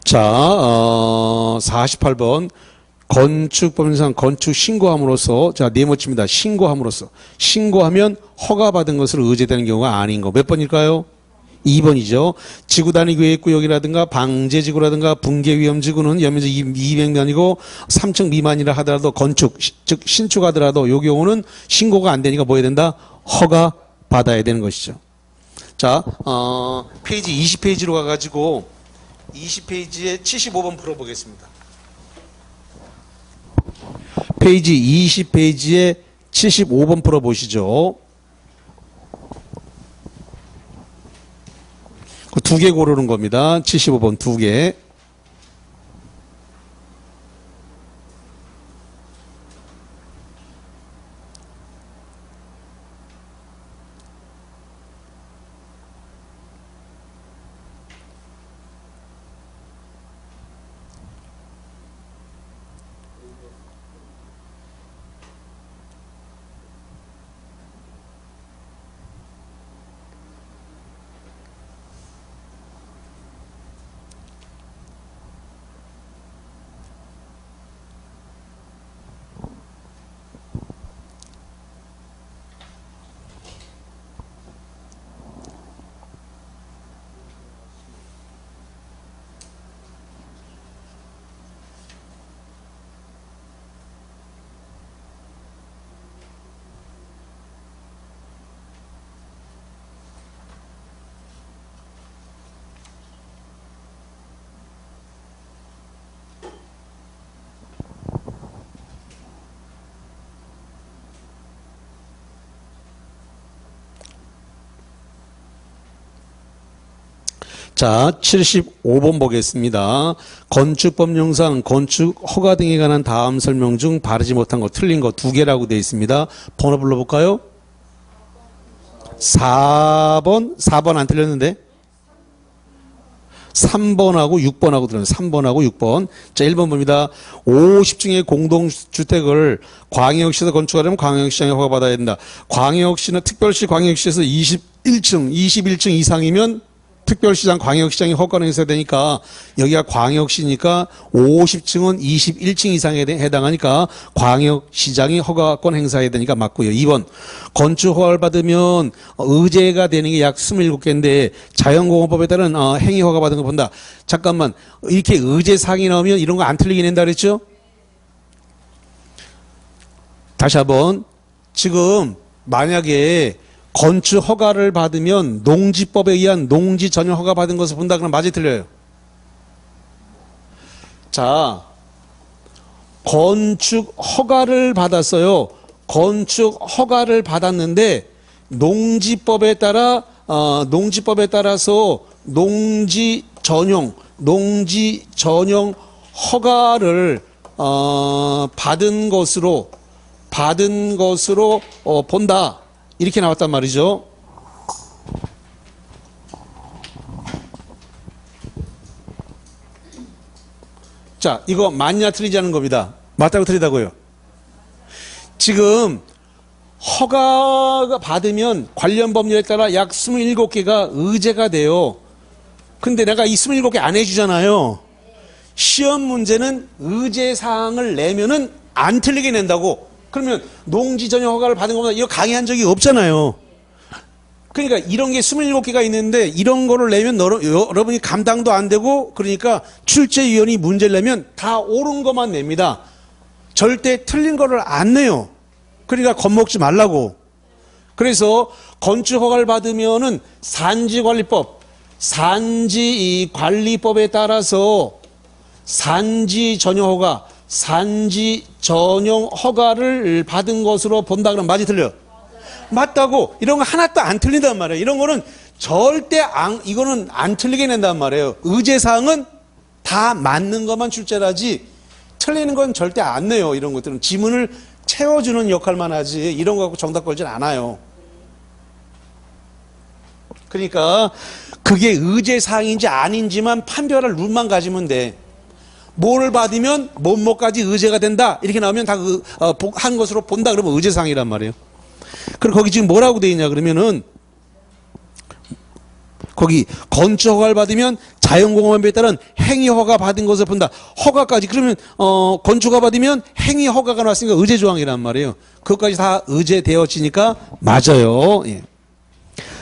자, 48번. 건축법인상 건축 신고함으로써, 자, 네모칩니다. 신고하면 허가받은 것으로 의제되는 경우가 아닌 거. 몇 번일까요? 2번이죠. 지구단위계획구역이라든가 방제지구라든가 붕괴위험지구는 연면적 200면이고 3층 미만이라 하더라도 건축, 즉 신축하더라도 이 경우는 신고가 안 되니까 뭐 해야 된다? 허가 받아야 되는 것이죠. 자, 페이지 20페이지로 가가지고 20페이지에 75번 풀어보겠습니다. 페이지 20페이지에 75번 풀어보시죠. 그 2개 고르는 겁니다. 75번 2개. 자, 75번 보겠습니다. 건축법령상 건축 허가 등에 관한 다음 설명 중 바르지 못한 거, 틀린 거 두 개라고 되어 있습니다. 번호 불러볼까요? 4번 안 틀렸는데? 3번하고 6번하고 들어요. 3번하고 6번. 자, 1번 봅니다. 50층의 공동주택을 광역시에서 건축하려면 광역시장에 허가받아야 된다. 광역시나 특별시 광역시에서 21층 이상이면 특별시장 광역시장이 허가를 해야 되니까 여기가 광역시니까 50층은 21층 이상에 해당하니까 광역시장이 허가권 행사해야 되니까 맞고요. 2번 건축 허가를 받으면 의제가 되는 게 약 27개인데 자연공원법에 따른 행위 허가 받은 거 본다. 잠깐만, 이렇게 의제사항이 나오면 이런 거 안 틀리게 낸다 그랬죠? 다시 한번, 지금 만약에 건축 허가를 받으면 농지법에 의한 농지 전용 허가 받은 것을 본다 그러면 맞이 틀려요. 자, 건축 허가를 받았어요. 건축 허가를 받았는데 농지법에 따라서 농지 전용 허가를 받은 것으로 본다. 이렇게 나왔단 말이죠. 자, 이거 맞냐 틀리지 않은 겁니다. 맞다고 틀리다고요. 지금 허가가 받으면 관련 법률에 따라 약 27개가 의제가 돼요. 근데 내가 이 27개 안 해주잖아요. 시험 문제는 의제 사항을 내면은 안 틀리게 낸다고. 그러면 농지 전용 허가를 받은 것보다 이거 강의한 적이 없잖아요. 그러니까 이런 게 27개가 있는데 이런 거를 내면 여러분이 감당도 안 되고, 그러니까 출제위원이 문제를 내면 다 옳은 것만 냅니다. 절대 틀린 거를 안 내요. 그러니까 겁먹지 말라고. 그래서 건축 허가를 받으면은 산지관리법에 따라서 산지 전용 허가를 받은 것으로 본다 그러면 맞이 틀려요? 맞다고. 이런 거 하나도 안 틀린단 말이에요. 이런 거는 이거는 안 틀리게 낸단 말이에요. 의제사항은 다 맞는 것만 출제하지 틀리는 건 절대 안 내요. 이런 것들은 지문을 채워주는 역할만 하지 이런 거 갖고 정답 걸진 않아요. 그러니까 그게 의제사항인지 아닌지만 판별할 룰만 가지면 돼. 뭐를 받으면 뭐까지 의제가 된다 이렇게 나오면 다 한 것으로 본다 그러면 의제사항이란 말이에요. 그럼 거기 지금 뭐라고 돼 있냐 그러면은 거기 건축 허가를 받으면 자연공원법에 따른 행위 허가 받은 것을 본다. 허가까지 그러면 건축 허가 받으면 행위 허가가 나왔으니까 의제 조항이란 말이에요. 그것까지 다 의제되어지니까 맞아요. 예.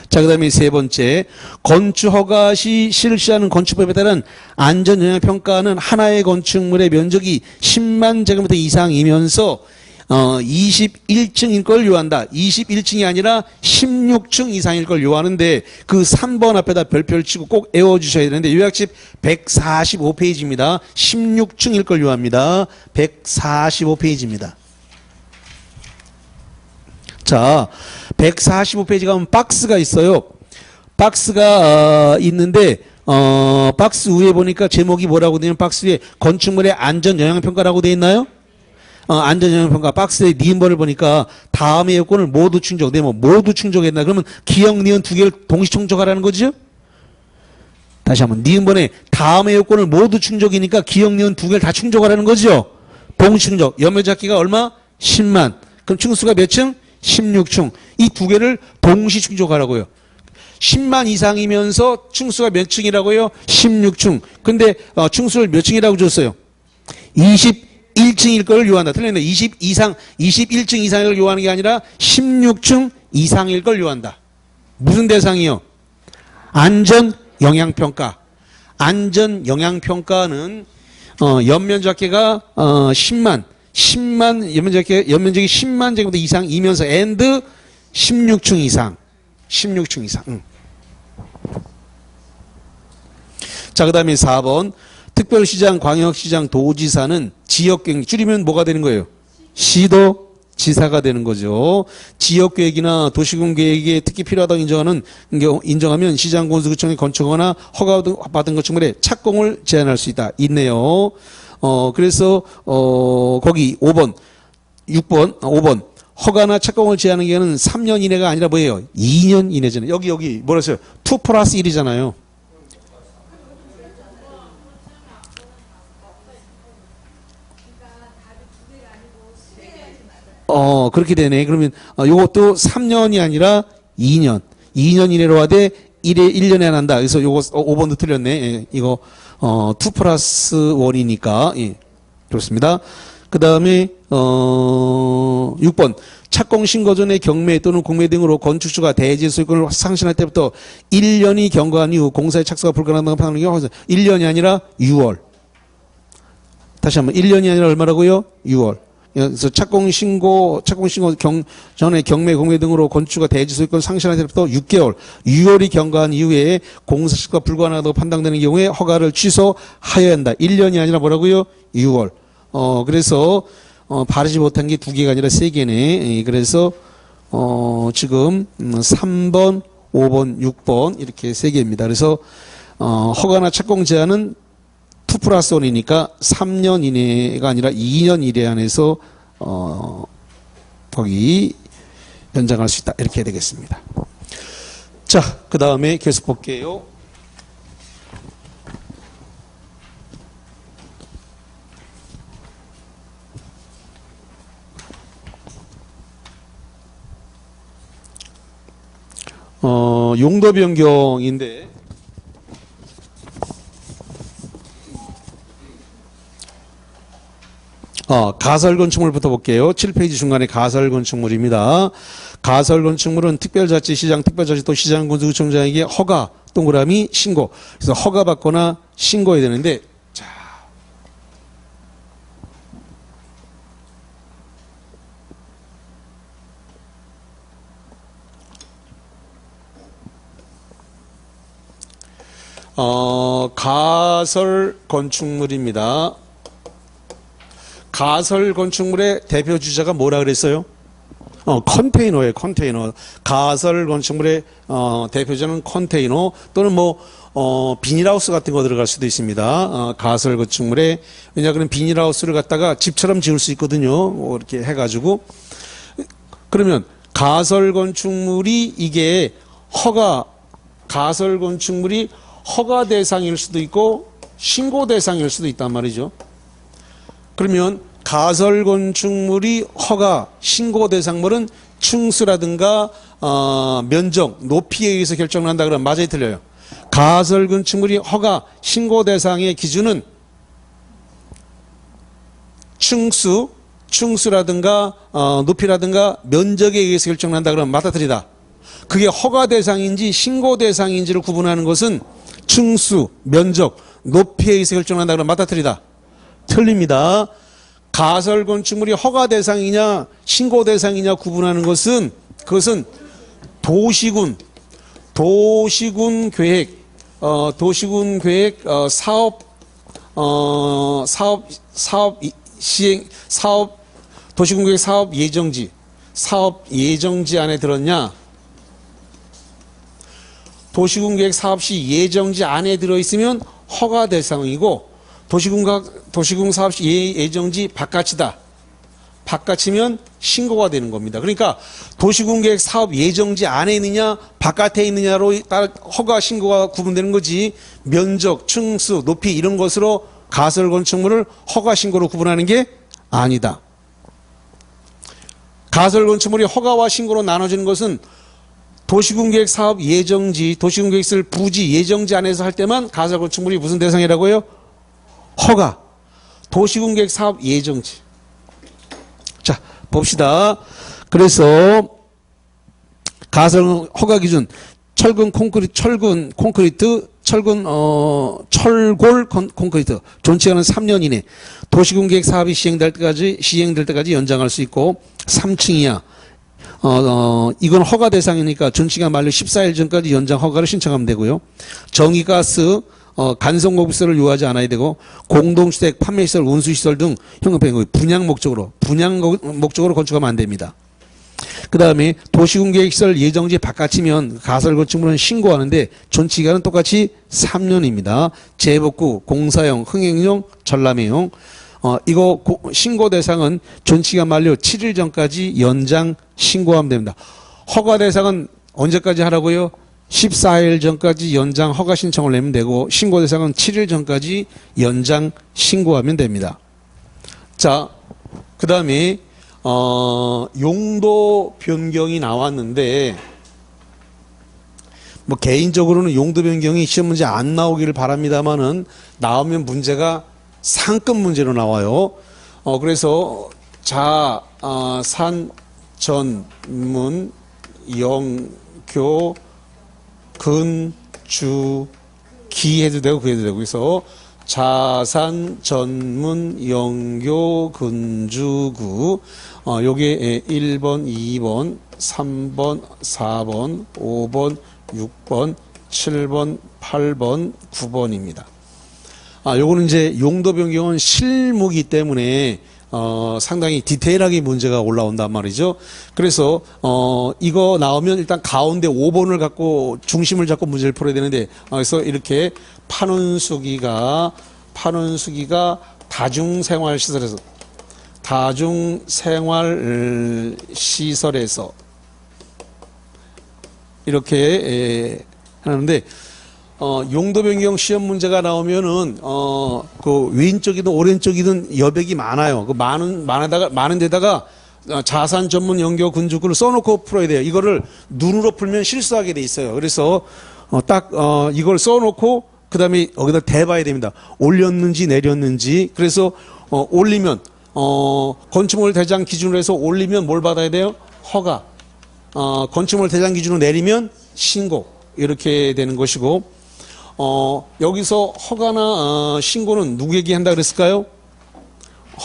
자, 그 다음에 세 번째, 건축 허가 시 실시하는 건축법에 따른 안전영향평가는 하나의 건축물의 면적이 10만 제곱미터 이상이면서 21층일 걸 요한다. 21층이 아니라 16층 이상일 걸 요하는데 그 3번 앞에다 별표를 치고 꼭 외워주셔야 되는데 요약집 145페이지입니다. 16층일 걸 요합니다. 145페이지입니다. 자, 145페이지 가면 박스가 있어요. 박스가 있는데 박스 위에 보니까 제목이 뭐라고 되냐면 박스 위에 건축물의 안전영향평가라고 되어 있나요? 안전영향평가 박스의 니은번을 보니까 다음의 요건을 모두 충족. 네, 모두 충족했나? 그러면 기역, 니은 두 개를 동시 충족하라는 거죠? 다시 한번 니은번에 다음의 요건을 모두 충족이니까 기역, 니은 두 개를 다 충족하라는 거죠? 동시 충족. 연면적기가 얼마? 10만. 그럼 층수가 몇 층? 16층. 이 두 개를 동시 충족하라고요. 10만 이상이면서 층수가 몇 층이라고요? 16층. 근데 층수를 몇 층이라고 줬어요? 21층일 걸 요한다. 틀렸네. 21층 이상일 걸 요하는 게 아니라 16층 이상일 걸 요한다. 무슨 대상이요? 안전영향평가. 안전영향평가는 연면적계가 10만 연면적이 10만 제곱미터 이상이면서 and 16층 이상. 16층 이상. 자, 그 다음에 4번. 특별시장, 광역시장, 도지사는 지역경제, 줄이면 뭐가 되는 거예요? 시도, 지사가 되는 거죠. 지역계획이나 도시군계획에 특히 필요하다고 인정하면 시장군수구청에 건축하거나 허가받은 건축물에 착공을 제한할 수 있다. 있네요. 그래서 거기 5번 5번 허가나 착공을 제한하는 경우는 3년 이내가 아니라 뭐예요? 2년 이내잖아요. 여기 뭐라 했어요? 2 플러스 1이잖아요. 그렇게 되네. 그러면 요것도 3년이 아니라 2년. 2년 이내로 하되 1년에 안 한다. 그래서 요거 5번도 틀렸네. 예, 이거 2 플러스 1이니까 예, 그렇습니다. 그 다음에 6번 착공 신고 전에 경매 또는 공매 등으로 건축주가 대지 소유권을 상실할 때부터 1년이 경과한 이후 공사에 착수가 불가능하다고 판단하는 경우 1년이 아니라 6월. 다시 한번 1년이 아니라 얼마라고요? 6월. 그래서 착공 신고 전에 경매 공매 등으로 건축주가 대지 소유권 상실할 때부터 6개월, 6월이 경과한 이후에 공사 실수가 불가능하다고 판단되는 경우에 허가를 취소하여야 한다. 1년이 아니라 뭐라고요? 6월. 그래서 바르지 못한 게 2개가 아니라 3개네. 그래서 지금 3번, 5번, 6번 이렇게 3개입니다. 그래서 허가나 착공 제한은 2 플러스 1이니까 3년 이내가 아니라 2년 이내 안에서 거기 연장할 수 있다. 이렇게 해야 되겠습니다. 자, 그 다음에 계속 볼게요. 용도 변경인데 가설 건축물부터 볼게요. 7페이지 중간에 가설 건축물입니다. 가설 건축물은 특별자치시장, 특별자치도시장, 군수구청장에게 허가, 동그라미, 신고. 그래서 허가받거나 신고해야 되는데, 자. 가설 건축물입니다. 가설 건축물의 대표 주자가 뭐라 그랬어요? 컨테이너예요, 컨테이너. 가설 건축물의 대표자는 컨테이너 또는 비닐하우스 같은 거 들어갈 수도 있습니다. 가설 건축물에 왜냐하면 비닐하우스를 갖다가 집처럼 지을 수 있거든요. 이렇게 해가지고 그러면 가설 건축물이 이게 가설 건축물이 허가 대상일 수도 있고 신고 대상일 수도 있단 말이죠. 그러면 가설 건축물이 허가, 신고 대상물은 층수라든가 면적, 높이에 의해서 결정을 한다 그러면 맞아요, 틀려요? 가설 건축물이 허가, 신고 대상의 기준은 층수라든가 높이라든가 면적에 의해서 결정한다 그러면 맞다 틀리다. 그게 허가 대상인지 신고 대상인지를 구분하는 것은 층수, 면적, 높이에 의해서 결정한다 그러면 맞다 틀리다. 틀립니다. 가설 건축물이 허가 대상이냐 신고 대상이냐 구분하는 것은 그것은 도시군 계획 사업 시행 도시군 계획 사업 예정지 안에 들었냐? 도시군 계획 사업시 예정지 안에 들어 있으면 허가 대상이고 도시군 사업시 예정지 바깥이다. 바깥이면 신고가 되는 겁니다. 그러니까 도시군 계획 사업 예정지 안에 있느냐 바깥에 있느냐로 따라 허가 신고가 구분되는 거지 면적, 층수, 높이 이런 것으로 가설 건축물을 허가 신고로 구분하는 게 아니다. 가설 건축물이 허가와 신고로 나눠지는 것은 도시군 계획 사업 예정지, 도시군 계획을 부지 예정지 안에서 할 때만 가설 건축물이 무슨 대상이라고요? 허가, 도시군 계획 사업 예정지. 자, 봅시다. 그래서 가설 허가 기준 철골 콘크리트 존치하는 3년 이내 도시군 계획 사업이 시행될 때까지 연장할 수 있고 3층이야. 이건 허가 대상이니까 존치가 만료 14일 전까지 연장 허가를 신청하면 되고요. 정의가스 간성공급시설을 요하지 않아야 되고 공동주택, 판매시설, 운수시설 등 현금평 분양 목적으로 건축하면 안 됩니다. 그 다음에 도시군계획시설 예정지 바깥이면 가설건축물은 신고하는데 존치기간은 똑같이 3년입니다. 재복구, 공사용, 흥행용, 전람회용. 이거 신고 대상은 존치기간 만료 7일 전까지 연장 신고하면 됩니다. 허가 대상은 언제까지 하라고요? 14일 전까지 연장 허가 신청을 내면 되고 신고 대상은 7일 전까지 연장 신고하면 됩니다. 자, 그 다음에 용도 변경이 나왔는데 뭐 개인적으로는 용도 변경이 시험 문제 안 나오기를 바랍니다만은 나오면 문제가 상급 문제로 나와요. 그래서 산 전문 영교 근주 기 해도 되고 그 해도 되고 그래서 자산 전문 영교 근주구 요게 1번, 2번, 3번, 4번, 5번, 6번, 7번, 8번, 9번입니다. 요거는 이제 용도 변경은 실무기 때문에 상당히 디테일하게 문제가 올라온단 말이죠. 그래서 이거 나오면 일단 가운데 5번을 갖고 중심을 잡고 문제를 풀어야 되는데 그래서 이렇게 판원수기가 다중생활시설에서 이렇게 하는데 용도 변경 시험 문제가 나오면은 그 왼쪽이든 오른쪽이든 여백이 많아요. 그 많은 데다가 자산 전문 연교 근주구를 써놓고 풀어야 돼요. 이거를 눈으로 풀면 실수하게 돼 있어요. 그래서 이걸 써놓고 그 다음에 여기다 대봐야 됩니다. 올렸는지 내렸는지. 그래서 올리면 건축물 대장 기준으로 해서 올리면 뭘 받아야 돼요? 허가. 건축물 대장 기준으로 내리면 신고. 이렇게 되는 것이고 여기서 허가나 신고는 누구에게 한다 그랬을까요?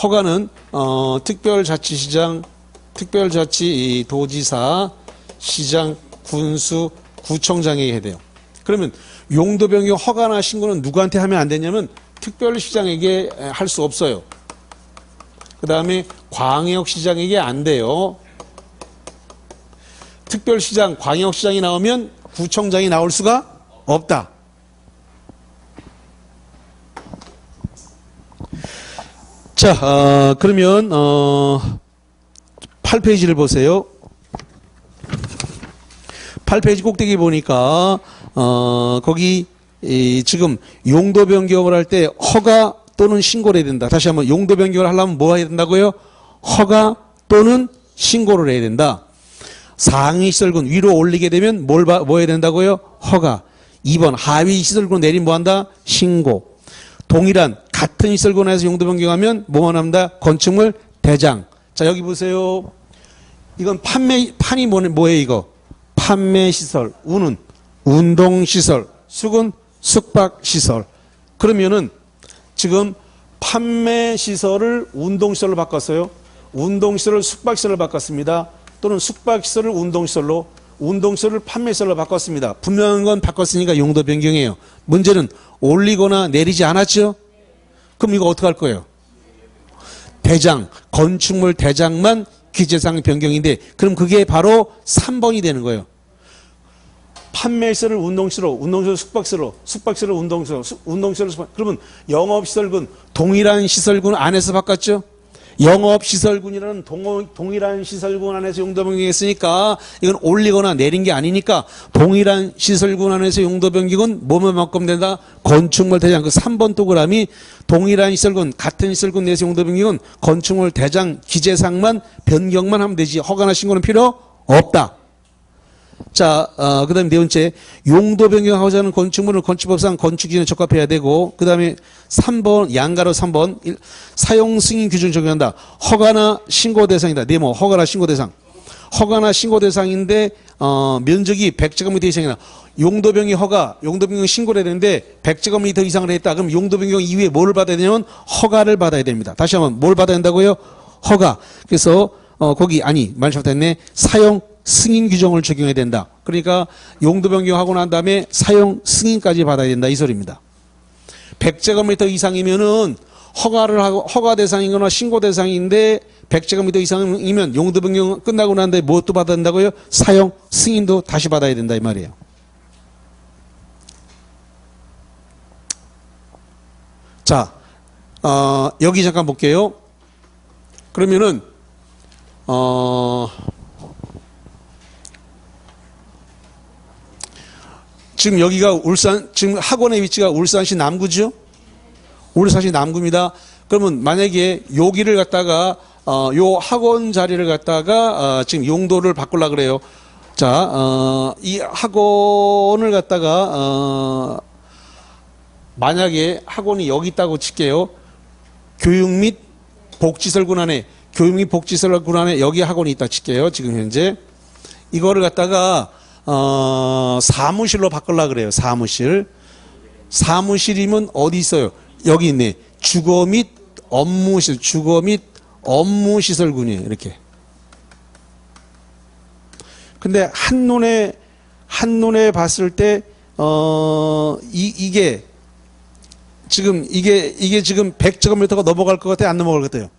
허가는 특별자치시장, 특별자치도지사, 시장, 군수, 구청장에게 해야 돼요. 그러면 용도 변경 허가나 신고는 누구한테 하면 안 되냐면 특별시장에게 할 수 없어요. 그 다음에 광역시장에게 안 돼요. 특별시장, 광역시장이 나오면 구청장이 나올 수가 없다. 자, 그러면 8페이지를 보세요. 8페이지 꼭대기 보니까 거기 지금 용도 변경을 할 때 허가 또는 신고를 해야 된다. 다시 한번 용도 변경을 하려면 뭐 해야 된다고요? 허가 또는 신고를 해야 된다. 상위 시설군 위로 올리게 되면 뭐 해야 된다고요? 허가. 2번 하위 시설군 내리면 뭐 한다? 신고. 동일한 같은 시설군에서 용도 변경하면 뭐만 합니다? 건축물 대장. 자, 여기 보세요. 이건 판이 뭐예요 이거? 판매시설. 우는 운동시설. 숙은 숙박시설. 그러면은 지금 판매시설을 운동시설로 바꿨어요. 운동시설을 숙박시설로 바꿨습니다. 또는 숙박시설을 운동시설로, 운동시설을 판매시설로 바꿨습니다. 분명한 건 바꿨으니까 용도 변경이에요. 문제는 올리거나 내리지 않았죠? 그럼 이거 어떻게 할 거예요? 대장, 건축물 대장만 기재상 변경인데 그럼 그게 바로 3번이 되는 거예요. 판매시설을 운동시설로, 운동시설을 숙박시설로, 숙박시설을 운동시설로, 운동시설을 숙박. 그러면 영업시설군, 동일한 시설군 안에서 바꿨죠? 영업시설군이라는 동일한 시설군 안에서 용도 변경했으니까 이건 올리거나 내린 게 아니니까 동일한 시설군 안에서 용도 변경은 뭐만 바꾸면 된다? 건축물 대장. 그 3번 동그라미 동일한 시설군, 같은 시설군 내에서 용도 변경은 건축물 대장 기재상만 변경만 하면 되지 허가나 신고는 필요 없다. 자, 그 다음에 네 번째, 용도 변경하고자 하는 건축물을 건축법상 건축기준에 적합해야 되고, 그 다음에 3번, 양가로 3번, 사용 승인 규정 적용한다. 허가나 신고 대상이다. 네모, 허가나 신고 대상. 허가나 신고 대상인데, 면적이 100제곱미터 이상이다. 용도 변경 허가, 용도 변경 신고를 해야 되는데, 100제곱미터 이상을 했다. 그럼 용도 변경 이후에 뭘 받아야 되냐면, 허가를 받아야 됩니다. 다시 한번, 뭘 받아야 된다고요? 허가. 그래서, 말 잘못했네. 사용 승인 규정을 적용해야 된다. 그러니까 용도 변경하고 난 다음에 사용 승인까지 받아야 된다. 이 소리입니다. 100제곱미터 이상이면은 허가 대상이거나 신고 대상인데 100제곱미터 이상이면 용도 변경 끝나고 난 다음에 무엇도 받아야 된다고요? 사용 승인도 다시 받아야 된다 이 말이에요. 자, 여기 잠깐 볼게요. 그러면은 지금 여기가 지금 학원의 위치가 울산시 남구죠? 울산시 남구입니다. 그러면 만약에 여기를 갖다가 요 학원 자리를 갖다가 지금 용도를 바꾸려고 그래요. 자, 이 학원을 갖다가 만약에 학원이 여기 있다고 칠게요. 교육 및 복지시설 군안에 여기 학원이 있다 칠게요. 지금 현재 이거를 갖다가 사무실로 바꾸려고 그래요. 사무실이면 어디 있어요? 여기 있네. 주거 및 업무시설군이에요. 이렇게. 근데 한눈에 봤을 때 이게 지금 100제곱미터가 넘어갈 것 같아요? 안 넘어갈 것 같아요?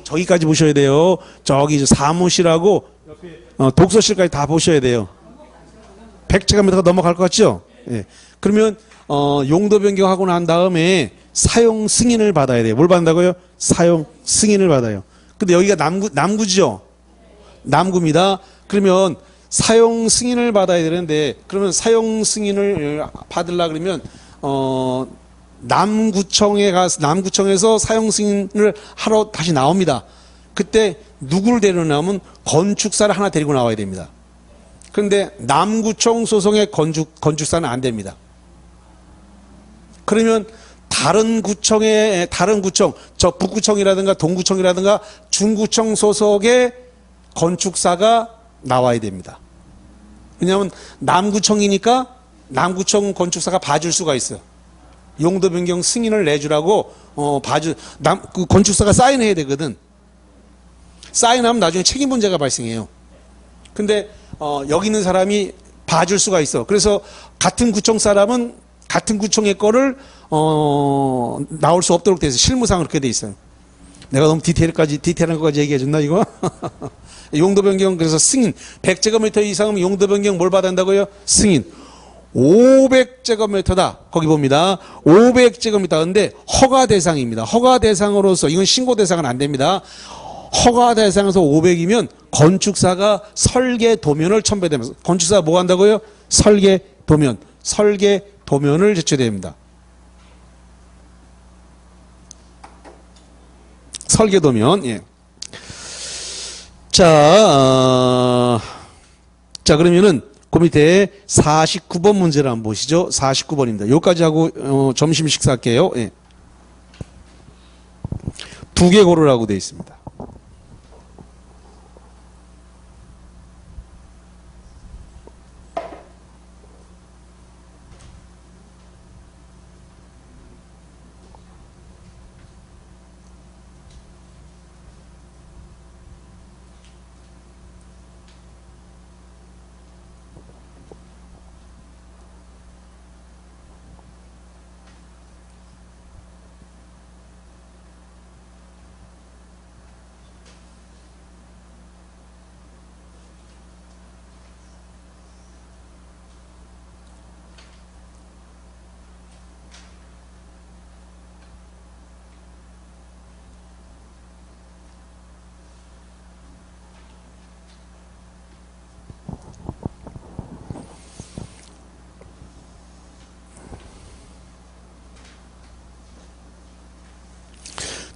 저기까지 보셔야 돼요. 저기 사무실하고 독서실까지 다 보셔야 돼요. 100제곱미터가 넘어갈 것 같죠? 예. 그러면 용도 변경하고 난 다음에 사용 승인을 받아야 돼요. 뭘 받는다고요? 사용 승인을 받아요. 근데 여기가 남구죠? 남구입니다. 그러면 사용 승인을 받아야 되는데 그러면 사용 승인을 받으려 그러면 남구청에서 사용 승인을 하러 다시 나옵니다. 그때 누구를 데려오냐면 건축사를 하나 데리고 나와야 됩니다. 그런데 남구청 소속의 건축사는 안 됩니다. 그러면 다른 구청, 저 북구청이라든가 동구청이라든가 중구청 소속의 건축사가 나와야 됩니다. 왜냐하면 남구청이니까 남구청 건축사가 봐줄 수가 있어요. 용도 변경 승인을 내주라고 그 건축사가 사인해야 되거든. 사인하면 나중에 책임 문제가 발생해요. 근데 여기 있는 사람이 봐줄 수가 있어. 그래서 같은 구청 사람은 같은 구청의 거를 나올 수 없도록 돼 있어요. 실무상 그렇게 돼 있어요. 내가 너무 디테일한 것까지 얘기해 줬나 이거? 용도 변경 그래서 승인 100제곱미터 이상이면 용도 변경 뭘 받아야 한다고요? 승인 500제곱미터다. 거기 봅니다. 500제곱미터. 근데 허가 대상입니다. 허가 대상으로서 이건 신고 대상은 안 됩니다. 허가 대상에서 500이면 건축사가 설계 도면을 첨부해야 건축사가 뭐 한다고요? 설계 도면을 제출해야 됩니다. 설계 도면. 예. 자, 그러면은 그 밑에 49번 문제를 한번 보시죠. 49번입니다. 여기까지 하고 점심 식사할게요. 예. 두 개 고르라고 되어 있습니다.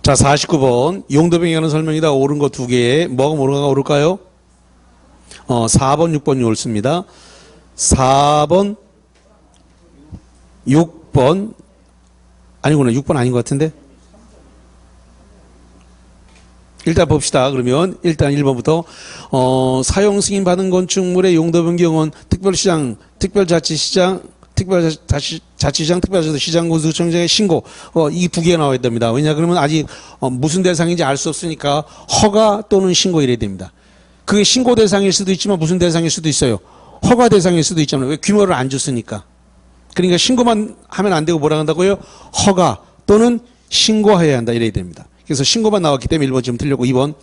자, 49번. 용도 변경하는 설명이다. 옳은 거 두 개에. 뭐가 오를까요? 4번, 6번이 옳습니다. 4번, 6번. 아니구나. 6번 아닌 것 같은데? 일단 봅시다. 그러면 일단 1번부터 사용 승인 받은 건축물의 용도 변경은 특별시장, 특별자치시장, 특별자치시장, 특별시장 군수청장의 신고 이 두 개가 나와야 됩니다. 왜냐 그러면 아직 무슨 대상인지 알 수 없으니까 허가 또는 신고 이래야 됩니다. 그게 신고 대상일 수도 있지만 무슨 대상일 수도 있어요. 허가 대상일 수도 있잖아요. 왜 규모를 안 줬으니까. 그러니까 신고만 하면 안 되고 뭐라 한다고요? 허가 또는 신고해야 한다 이래야 됩니다. 그래서 신고만 나왔기 때문에 1번 지금 틀렸고 2번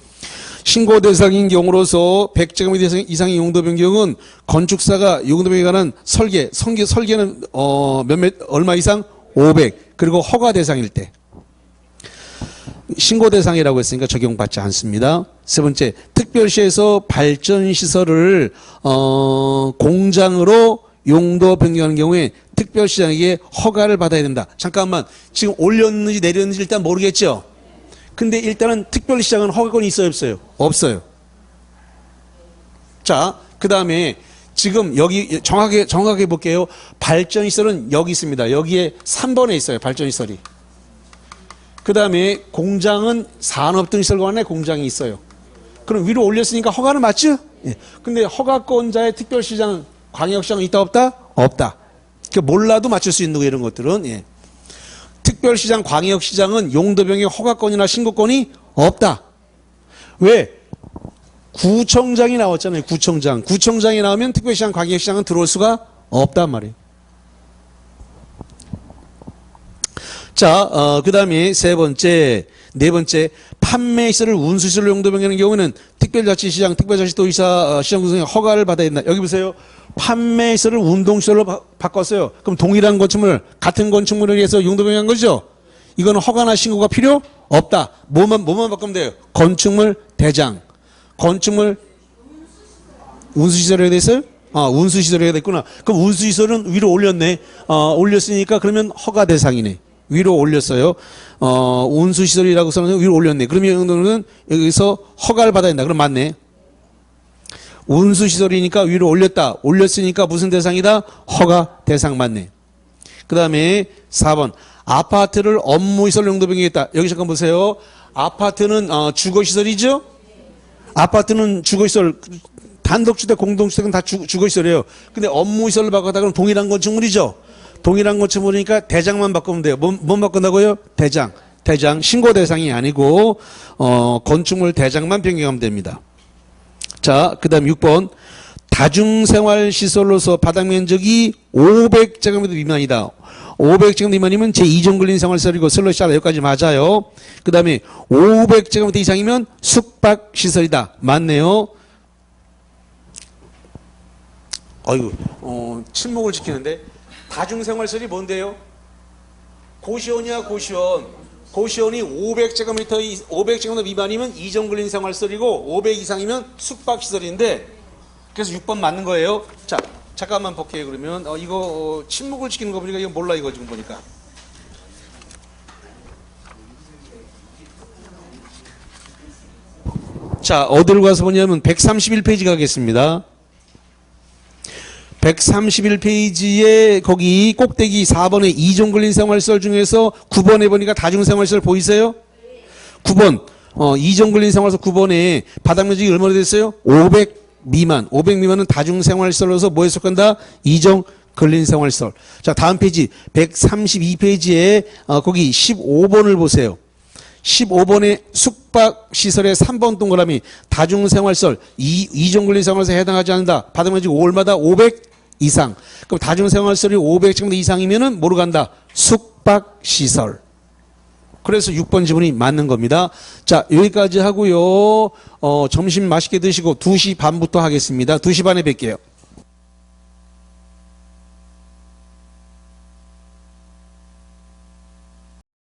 신고 대상인 경우로서 100제곱미터 이상의 용도 변경은 건축사가 용도 변경에 관한 설계는 얼마 이상? 500. 그리고 허가 대상일 때. 신고 대상이라고 했으니까 적용받지 않습니다. 세 번째, 특별시에서 발전시설을 공장으로 용도 변경하는 경우에 특별시장에게 허가를 받아야 된다. 잠깐만, 지금 올렸는지 내렸는지 일단 모르겠죠? 근데 일단은 특별시장은 허가권이 있어요, 없어요? 없어요. 자, 그 다음에 지금 여기 정확하게 볼게요. 발전시설은 여기 있습니다. 여기에 3번에 있어요, 발전시설이. 그 다음에 공장은 산업등시설관에 공장이 있어요. 그럼 위로 올렸으니까 허가는 맞죠? 예. 근데 허가권자의 특별시장, 광역시장은 있다 없다? 없다. 그러니까 몰라도 맞출 수 있는 거 이런 것들은. 예. 특별시장, 광역시장은 용도변경 허가권이나 신고권이 없다. 왜? 구청장이 나왔잖아요. 구청장. 구청장이 나오면 특별시장, 광역시장은 들어올 수가 없단 말이에요. 자, 그 다음에 네 번째, 판매시설을 운수시설로 용도 변경하는 경우는 특별자치시장, 특별자치도지사 시장 구성에 허가를 받아야 된다. 여기 보세요. 판매시설을 운동시설로 바꿨어요. 그럼 동일한 건축물, 같은 건축물을 위해서 용도 변경한 거죠? 이거는 허가나 신고가 필요 없다. 뭐만 바꾸면 돼요? 건축물 대장. 건축물 운수시설에 대해서? 운수시설에 됐구나. 그럼 운수시설은 위로 올렸네. 올렸으니까 그러면 허가 대상이네. 위로 올렸어요. 운수시설이라고 써서 위로 올렸네. 그러면 여기서 허가를 받아야 된다. 그럼 맞네. 운수시설이니까 위로 올렸다. 올렸으니까 무슨 대상이다? 허가 대상 맞네. 그 다음에 4번. 아파트를 업무시설 용도 변경했다. 여기 잠깐 보세요. 아파트는 주거시설이죠? 아파트는 주거시설, 단독주택, 공동주택은 다 주거시설이에요. 근데 업무시설을 바꿨다 그러면 동일한 건축물이죠? 동일한 건축물이니까 대장만 바꾸면 돼요. 뭔 바꾼다고요? 대장. 신고 대상이 아니고 건축물 대장만 변경하면 됩니다. 자, 그 다음 6번. 다중생활시설로서 바닥면적이 500제곱미터 미만이다. 500제곱미터 미만이면 제2종 근린생활시설이고 슬롯이 여기까지 맞아요. 그 다음에 500제곱미터 이상이면 숙박시설이다. 맞네요. 침묵을 지키는데 다중생활시설이 뭔데요? 고시원이야, 고시원. 고시원이 500제곱미터 미만이면 이종근린생활시설이고 500 이상이면 숙박시설인데 그래서 6번 맞는 거예요. 자, 잠깐만 볼게요. 그러면 이거 침묵을 지키는 거 보니까 이거 몰라 이거 지금 보니까. 자, 어디로 가서 보냐면 131페이지 가겠습니다. 131페이지에 거기 꼭대기 4번에 이종근린생활시설 중에서 9번에 보니까 다중생활시설 보이세요? 9번 이종근린생활시설 9번에 바닥면적이 얼마나 됐어요? 500 미만. 500 미만은 다중생활시설로서 뭐에 속한다? 이종근린생활시설. 자, 다음 페이지 132페이지에 거기 15번을 보세요. 15번의 숙박시설의 3번 동그라미 다중생활시설 이종근린생활시설에 해당하지 않는다. 바닥면적 월마다 500 이상. 그럼 다중생활시설이 500제곱미터 이상이면은 뭐로 간다? 숙박시설. 그래서 6번 지문이 맞는 겁니다. 자, 여기까지 하고요. 점심 맛있게 드시고 2시 반부터 하겠습니다. 2시 반에 뵐게요.